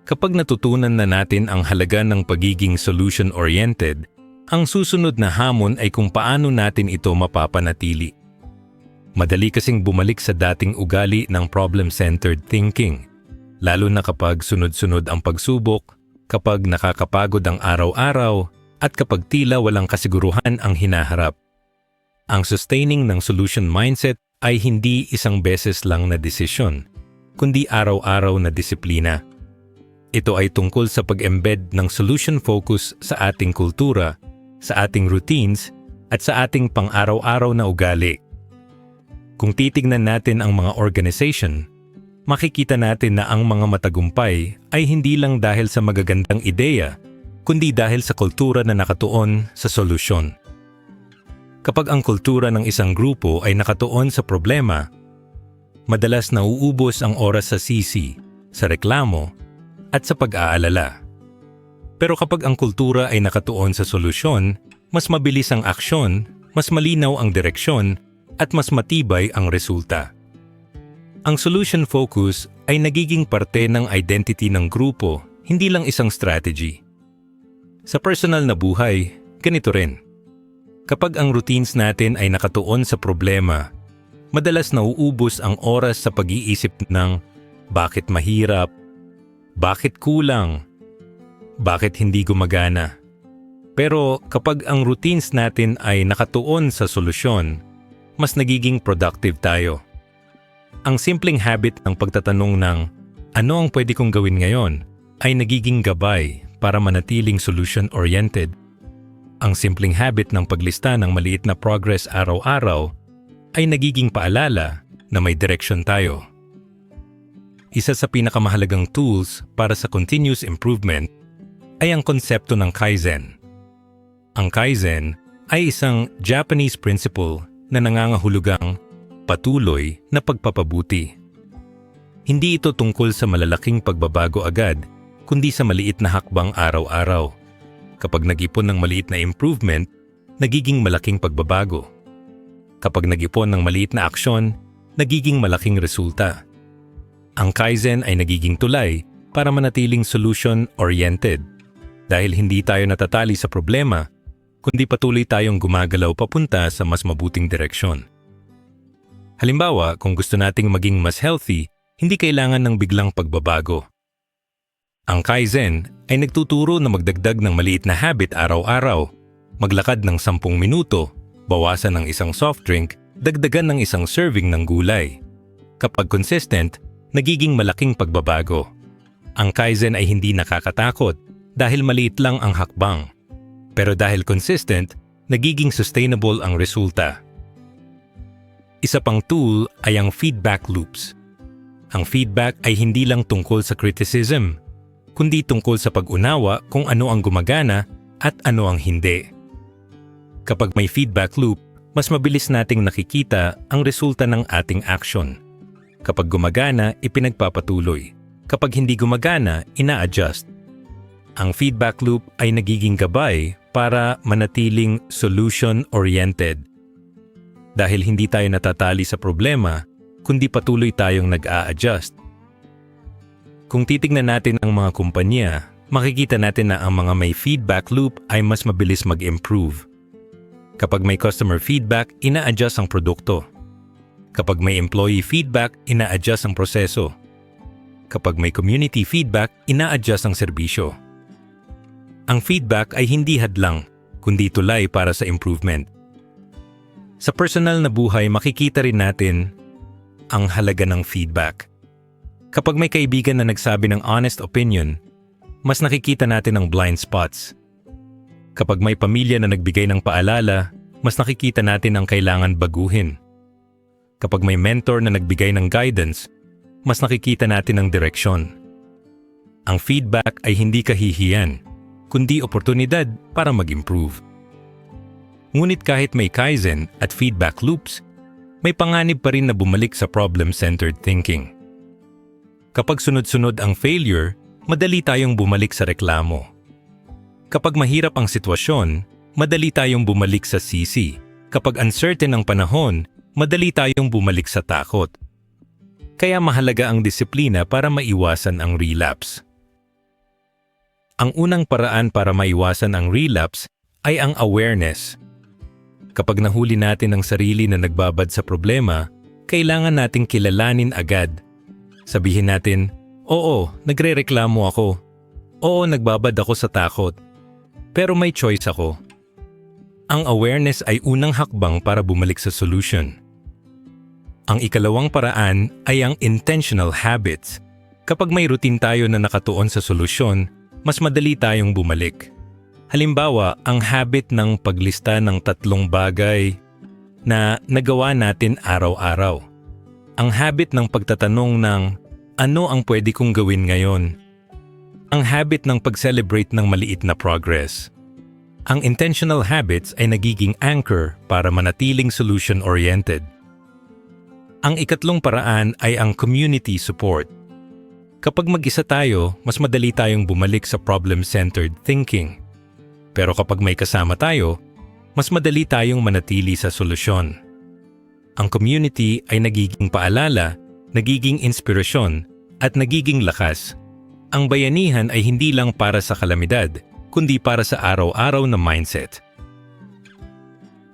Kapag natutunan na natin ang halaga ng pagiging solution-oriented, ang susunod na hamon ay kung paano natin ito mapapanatili. Madali kasing bumalik sa dating ugali ng problem-centered thinking, lalo na kapag sunod-sunod ang pagsubok, kapag nakakapagod ang araw-araw, at kapag tila walang kasiguruhan ang hinaharap. Ang sustaining ng solution mindset ay hindi isang beses lang na desisyon, kundi araw-araw na disiplina. Ito ay tungkol sa pag-embed ng solution focus sa ating kultura, sa ating routines, at sa ating pang-araw-araw na ugali. Kung titignan natin ang mga organization, makikita natin na ang mga matagumpay ay hindi lang dahil sa magagandang ideya, kundi dahil sa kultura na nakatuon sa solusyon. Kapag ang kultura ng isang grupo ay nakatuon sa problema, madalas nauubos ang oras sa sisi, sa reklamo, at sa pag-aalala. Pero kapag ang kultura ay nakatuon sa solusyon, mas mabilis ang aksyon, mas malinaw ang direksyon, at mas matibay ang resulta. Ang solution focus ay nagiging parte ng identity ng grupo, hindi lang isang strategy. Sa personal na buhay, ganito rin. Kapag ang routines natin ay nakatuon sa problema, madalas nauubos ang oras sa pag-iisip ng bakit mahirap, bakit kulang, bakit hindi gumagana. Pero kapag ang routines natin ay nakatuon sa solusyon, mas nagiging productive tayo. Ang simpleng habit ng pagtatanong ng ano ang pwede kong gawin ngayon ay nagiging gabay para manatiling solution-oriented. Ang simpleng habit ng paglista ng maliit na progress araw-araw ay nagiging paalala na may direksyon tayo. Isa sa pinakamahalagang tools para sa continuous improvement ay ang konsepto ng Kaizen. Ang Kaizen ay isang Japanese principle na nangangahulugang patuloy na pagpapabuti. Hindi ito tungkol sa malalaking pagbabago agad, kundi sa maliit na hakbang araw-araw. Kapag nag-ipon ng maliit na improvement, nagiging malaking pagbabago. Kapag nag-ipon ng maliit na aksyon, nagiging malaking resulta. Ang Kaizen ay nagiging tulay para manatiling solution-oriented dahil hindi tayo natatali sa problema, kundi patuloy tayong gumagalaw papunta sa mas mabuting direksyon. Halimbawa, kung gusto nating maging mas healthy, hindi kailangan ng biglang pagbabago. Ang Kaizen ay nagtuturo na magdagdag ng maliit na habit araw-araw, maglakad ng 10 minuto, bawasan ng isang soft drink, dagdagan ng isang serving ng gulay. Kapag consistent, nagiging malaking pagbabago. Ang Kaizen ay hindi nakakatakot dahil maliit lang ang hakbang. Pero dahil consistent, nagiging sustainable ang resulta. Isa pang tool ay ang feedback loops. Ang feedback ay hindi lang tungkol sa criticism, kundi tungkol sa pag-unawa kung ano ang gumagana at ano ang hindi. Kapag may feedback loop, mas mabilis nating nakikita ang resulta ng ating action. Kapag gumagana, ipinagpapatuloy. Kapag hindi gumagana, ina-adjust. Ang feedback loop ay nagiging gabay para manatiling solution-oriented. Dahil hindi tayo natatali sa problema, kundi patuloy tayong nag-a-adjust. Kung titignan natin ang mga kumpanya, makikita natin na ang mga may feedback loop ay mas mabilis mag-improve. Kapag may customer feedback, ina-adjust ang produkto. Kapag may employee feedback, ina-adjust ang proseso. Kapag may community feedback, ina-adjust ang serbisyo. Ang feedback ay hindi hadlang, kundi tulay para sa improvement. Sa personal na buhay, makikita rin natin ang halaga ng feedback. Kapag may kaibigan na nagsabi ng honest opinion, mas nakikita natin ang blind spots. Kapag may pamilya na nagbigay ng paalala, mas nakikita natin ang kailangan baguhin. Kapag may mentor na nagbigay ng guidance, mas nakikita natin ang direksyon. Ang feedback ay hindi kahihiyan, kundi oportunidad para mag-improve. Ngunit kahit may Kaizen at feedback loops, may panganib pa rin na bumalik sa problem-centered thinking. Kapag sunod-sunod ang failure, madali tayong bumalik sa reklamo. Kapag mahirap ang sitwasyon, madali tayong bumalik sa sisi. Kapag uncertain ang panahon, madali tayong bumalik sa takot. Kaya mahalaga ang disiplina para maiwasan ang relapse. Ang unang paraan para maiwasan ang relapse ay ang awareness. Kapag nahuli natin ang sarili na nagbabad sa problema, kailangan nating kilalanin agad. Sabihin natin, oo, nagrereklamo ako. Oo, nagbabad ako sa takot. Pero may choice ako. Ang awareness ay unang hakbang para bumalik sa solution. Ang ikalawang paraan ay ang intentional habits. Kapag may routine tayo na nakatuon sa solusyon, mas madali tayong bumalik. Halimbawa, ang habit ng paglista ng 3 bagay na nagawa natin araw-araw. Ang habit ng pagtatanong ng ano ang pwede kong gawin ngayon. Ang habit ng pag-celebrate ng maliit na progress. Ang intentional habits ay nagiging anchor para manatiling solution-oriented. Ang ikatlong paraan ay ang community support. Kapag mag-isa tayo, mas madali tayong bumalik sa problem-centered thinking. Pero kapag may kasama tayo, mas madali tayong manatili sa solusyon. Ang community ay nagiging paalala, nagiging inspirasyon, at nagiging lakas. Ang bayanihan ay hindi lang para sa kalamidad, kundi para sa araw-araw na mindset.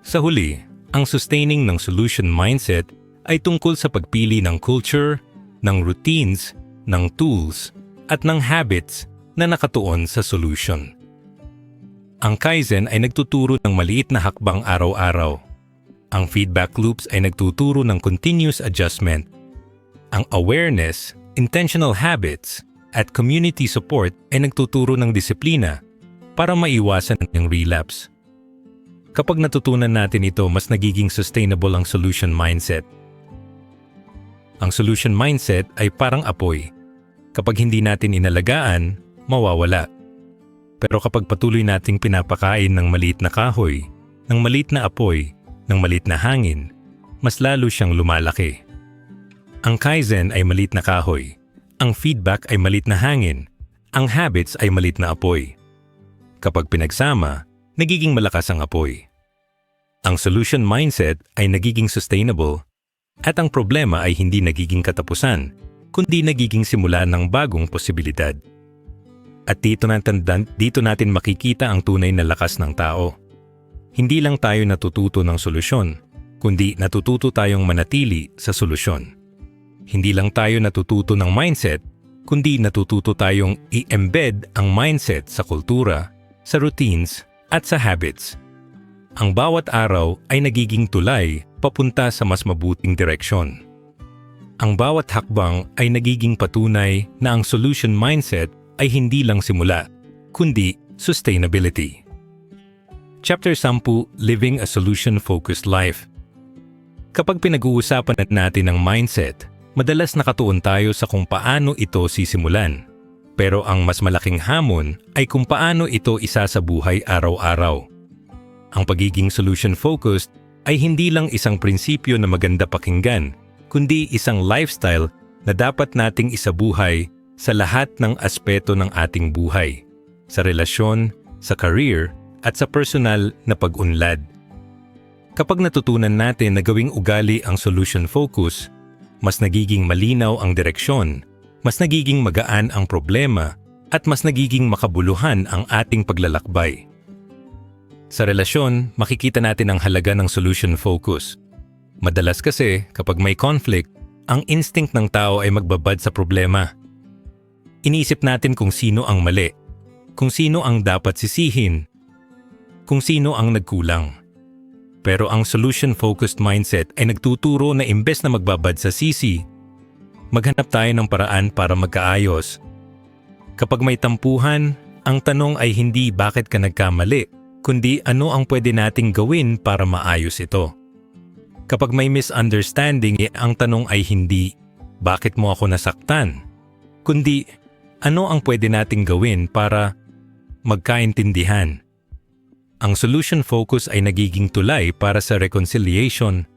Sa huli, ang sustaining ng solution mindset ay tungkol sa pagpili ng culture, ng routines, ng tools, at ng habits na nakatuon sa solution. Ang Kaizen ay nagtuturo ng maliit na hakbang araw-araw. Ang feedback loops ay nagtuturo ng continuous adjustment. Ang awareness, intentional habits, at community support ay nagtuturo ng disiplina para maiwasan ang relapse. Kapag natutunan natin ito, mas nagiging sustainable ang solution mindset. Ang solution mindset ay parang apoy. Kapag hindi natin inalagaan, mawawala. Pero kapag patuloy nating pinapakain ng maliit na kahoy, ng maliit na apoy, ng maliit na hangin, mas lalo siyang lumalaki. Ang Kaizen ay maliit na kahoy. Ang feedback ay maliit na hangin. Ang habits ay maliit na apoy. Kapag pinagsama, nagiging malakas ang apoy. Ang solution mindset ay nagiging sustainable at ang problema ay hindi nagiging katapusan, kundi nagiging simula ng bagong posibilidad. At dito natin makikita ang tunay na lakas ng tao. Hindi lang tayo natututo ng solusyon, kundi natututo tayong manatili sa solusyon. Hindi lang tayo natututo ng mindset, kundi natututo tayong i-embed ang mindset sa kultura, sa routines, at sa habits. Ang bawat araw ay nagiging tulay papunta sa mas mabuting direksyon. Ang bawat hakbang ay nagiging patunay na ang solution mindset ay hindi lang simula, kundi sustainability. Chapter 10, Living a Solution-Focused Life. Kapag pinag-uusapan natin ang mindset, madalas nakatuon tayo sa kung paano ito sisimulan. Pero ang mas malaking hamon ay kung paano ito isa sa buhay araw-araw. Ang pagiging solution-focused ay hindi lang isang prinsipyo na maganda pakinggan, kundi isang lifestyle na dapat nating isabuhay sa lahat ng aspeto ng ating buhay, sa relasyon, sa career, at sa personal na pag-unlad. Kapag natutunan natin na gawing ugali ang solution focus, mas nagiging malinaw ang direksyon, mas nagiging magaan ang problema, at mas nagiging makabuluhan ang ating paglalakbay. Sa relasyon, makikita natin ang halaga ng solution focus. Madalas kasi, kapag may conflict, ang instinct ng tao ay magbabad sa problema. Iniisip natin kung sino ang mali, kung sino ang dapat sisihin, kung sino ang nagkulang. Pero ang solution-focused mindset ay nagtuturo na imbes na magbabad sa sisi, maghanap tayo ng paraan para magkaayos. Kapag may tampuhan, ang tanong ay hindi bakit ka nagkamali, kundi ano ang pwede nating gawin para maayos ito. Kapag may misunderstanding, ang tanong ay hindi bakit mo ako nasaktan, kundi ano ang pwede nating gawin para magkaintindihan. Ang solution focus ay nagiging tulay para sa reconciliation,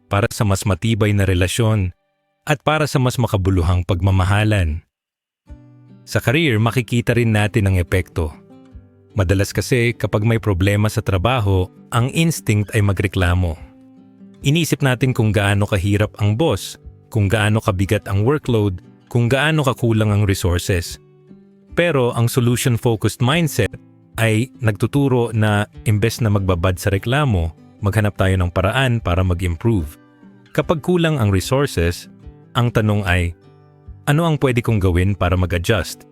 para sa mas matibay na relasyon, at para sa mas makabuluhang pagmamahalan. Sa career, makikita rin natin ang epekto. Madalas kasi kapag may problema sa trabaho, ang instinct ay magreklamo. Inisip natin kung gaano kahirap ang boss, kung gaano kabigat ang workload, kung gaano kakulang ang resources. Pero ang solution-focused mindset ay nagtuturo na imbes na magbabad sa reklamo, maghanap tayo ng paraan para mag-improve. Kapag kulang ang resources, ang tanong ay, ano ang pwede kong gawin para mag-adjust?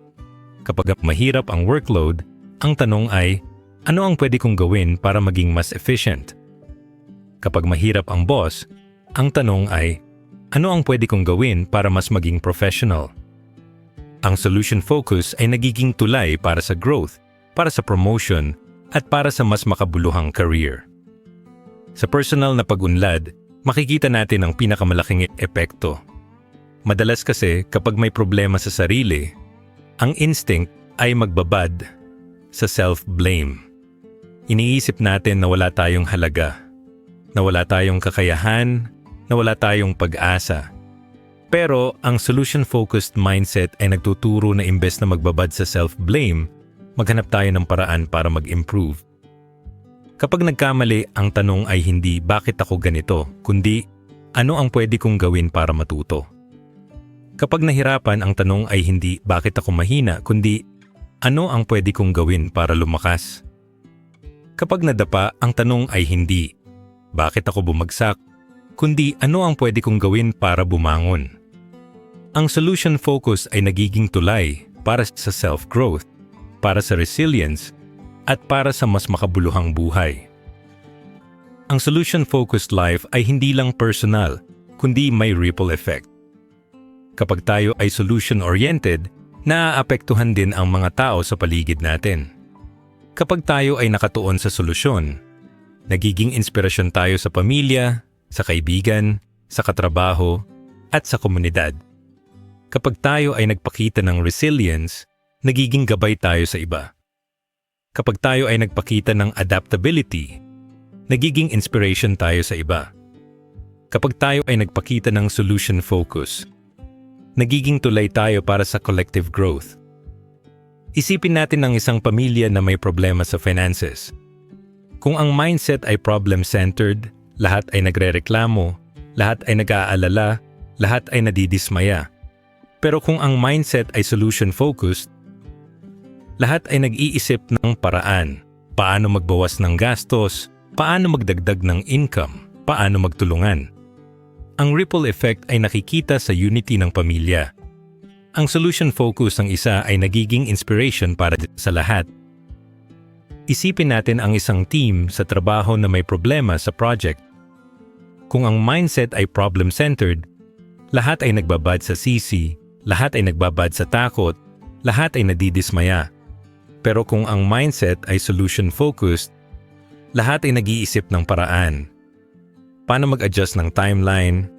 Kapag mahirap ang workload, ang tanong ay, ano ang pwede kong gawin para maging mas efficient? Kapag mahirap ang boss, ang tanong ay, ano ang pwede kong gawin para mas maging professional? Ang solution focus ay nagiging tulay para sa growth, para sa promotion, at para sa mas makabuluhang career. Sa personal na pag-unlad, makikita natin ang pinakamalaking epekto. Madalas kasi kapag may problema sa sarili, ang instinct ay magbabad sa self-blame. Iniisip natin na wala tayong halaga, na wala tayong kakayahan, na wala tayong pag-asa. Pero ang solution-focused mindset ay nagtuturo na imbes na magbabad sa self-blame, maghanap tayo ng paraan para mag-improve. Kapag nagkamali, ang tanong ay hindi bakit ako ganito, kundi ano ang pwede kong gawin para matuto. Kapag nahirapan, ang tanong ay hindi bakit ako mahina, kundi ano ang pwede kong gawin para lumakas. Kapag nadapa, ang tanong ay hindi bakit ako bumagsak, kundi ano ang pwede kong gawin para bumangon. Ang solution focus ay nagiging tulay para sa self-growth, para sa resilience, at para sa mas makabuluhang buhay. Ang solution-focused life ay hindi lang personal, kundi may ripple effect. Kapag tayo ay solution-oriented, naaapektuhan din ang mga tao sa paligid natin. Kapag tayo ay nakatuon sa solusyon, nagiging inspirasyon tayo sa pamilya, sa kaibigan, sa katrabaho, at sa komunidad. Kapag tayo ay nagpakita ng resilience, nagiging gabay tayo sa iba. Kapag tayo ay nagpakita ng adaptability, nagiging inspiration tayo sa iba. Kapag tayo ay nagpakita ng solution focus, nagiging tulay tayo para sa collective growth. Isipin natin ang isang pamilya na may problema sa finances. Kung ang mindset ay problem-centered, lahat ay nagrereklamo, lahat ay nag-aalala, lahat ay nadidismaya. Pero kung ang mindset ay solution-focused, lahat ay nag-iisip ng paraan, paano magbawas ng gastos, paano magdagdag ng income, paano magtulungan. Ang ripple effect ay nakikita sa unity ng pamilya. Ang solution focus ng isa ay nagiging inspiration para sa lahat. Isipin natin ang isang team sa trabaho na may problema sa project. Kung ang mindset ay problem-centered, lahat ay nagbabad sa sisi, lahat ay nagbabad sa takot, lahat ay nadidismaya. Pero kung ang mindset ay solution-focused, lahat ay nag-iisip ng paraan. Paano mag-adjust ng timeline?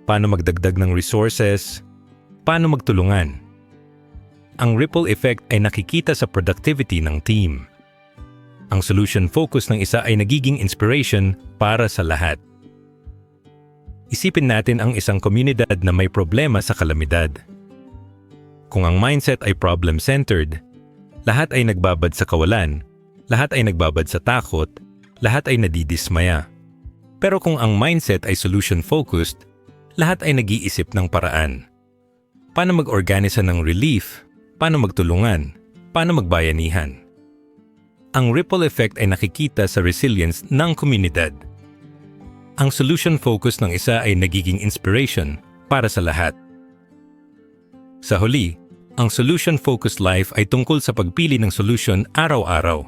Paano magdagdag ng resources? Paano magtulungan? Ang ripple effect ay nakikita sa productivity ng team. Ang solution focus ng isa ay nagiging inspiration para sa lahat. Isipin natin ang isang komunidad na may problema sa kalamidad. Kung ang mindset ay problem-centered, lahat ay nagbabad sa kawalan, lahat ay nagbabad sa takot, lahat ay nadidismaya. Pero kung ang mindset ay solution-focused, lahat ay nag-iisip ng paraan. Paano mag-organisa ng relief? Paano magtulungan? Paano magbayanihan? Ang ripple effect ay nakikita sa resilience ng komunidad. Ang solution focus ng isa ay nagiging inspiration para sa lahat. Sa huli, ang solution-focused life ay tungkol sa pagpili ng solusyon araw-araw.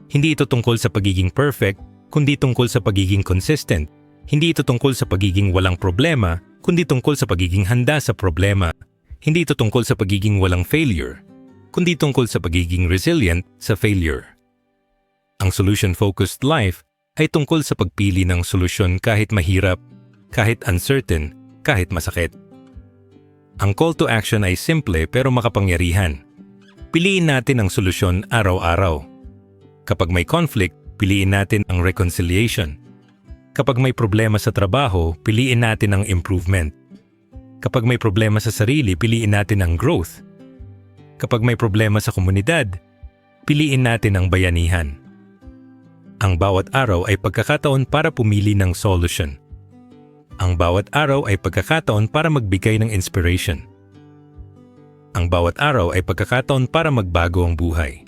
Hindi ito tungkol sa pagiging perfect, kundi tungkol sa pagiging consistent. Hindi ito tungkol sa pagiging walang problema, kundi tungkol sa pagiging handa sa problema. Hindi ito tungkol sa pagiging walang failure, kundi tungkol sa pagiging resilient sa failure. Ang solution-focused life ay tungkol sa pagpili ng solusyon kahit mahirap, kahit uncertain, kahit masakit. Ang call to action ay simple pero makapangyarihan. Piliin natin ang solusyon araw-araw. Kapag may conflict, piliin natin ang reconciliation. Kapag may problema sa trabaho, piliin natin ang improvement. Kapag may problema sa sarili, piliin natin ang growth. Kapag may problema sa komunidad, piliin natin ang bayanihan. Ang bawat araw ay pagkakataon para pumili ng solution. Ang bawat araw ay pagkakataon para magbigay ng inspiration. Ang bawat araw ay pagkakataon para magbago ang buhay.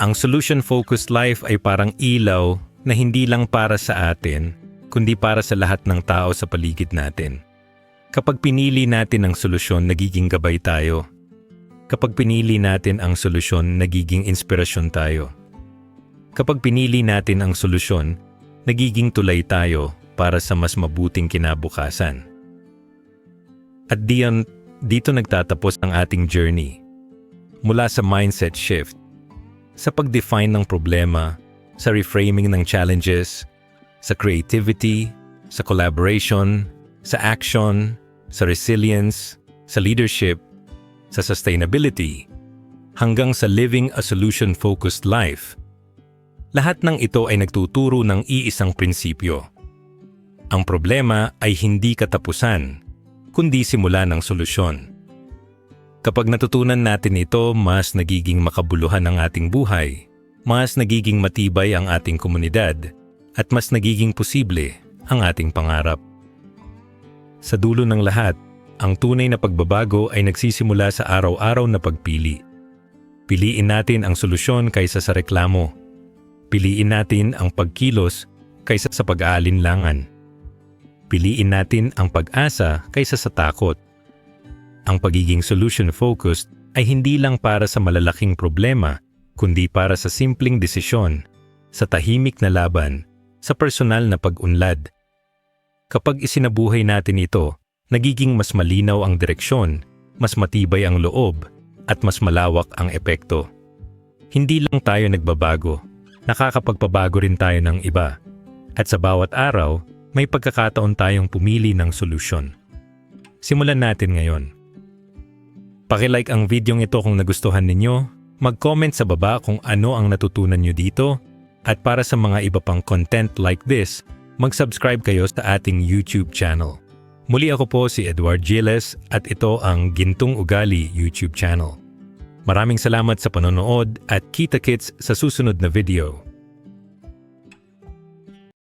Ang solution-focused life ay parang ilaw na hindi lang para sa atin, kundi para sa lahat ng tao sa paligid natin. Kapag pinili natin ang solusyon, nagiging gabay tayo. Kapag pinili natin ang solusyon, nagiging inspirasyon tayo. Kapag pinili natin ang solusyon, nagiging tulay tayo para sa mas mabuting kinabukasan. At dito nagtatapos ang ating journey. Mula sa mindset shift, sa pag-define ng problema, sa reframing ng challenges, sa creativity, sa collaboration, sa action, sa resilience, sa leadership, sa sustainability, hanggang sa living a solution-focused life. Lahat ng ito ay nagtuturo ng iisang prinsipyo. Ang problema ay hindi katapusan, kundi simula ng solusyon. Kapag natutunan natin ito, mas nagiging makabuluhan ang ating buhay, mas nagiging matibay ang ating komunidad, at mas nagiging posible ang ating pangarap. Sa dulo ng lahat, ang tunay na pagbabago ay nagsisimula sa araw-araw na pagpili. Piliin natin ang solusyon kaysa sa reklamo. Piliin natin ang pagkilos kaysa sa pag-aalinlangan. Piliin natin ang pag-asa kaysa sa takot. Ang pagiging solution-focused ay hindi lang para sa malalaking problema, kundi para sa simpleng desisyon, sa tahimik na laban, sa personal na pag-unlad. Kapag isinabuhay natin ito, nagiging mas malinaw ang direksyon, mas matibay ang loob, at mas malawak ang epekto. Hindi lang tayo nagbabago, nakakapagpabago rin tayo ng iba. At sa bawat araw, may pagkakataon tayong pumili ng solusyon. Simulan natin ngayon. Paki-like ang video ito kung nagustuhan ninyo, mag-comment sa baba kung ano ang natutunan nyo dito, at para sa mga iba pang content like this, mag-subscribe kayo sa ating YouTube channel. Muli ako po si Edward Giles at ito ang Gintong Ugali YouTube channel. Maraming salamat sa panonood at kita-kits sa susunod na video.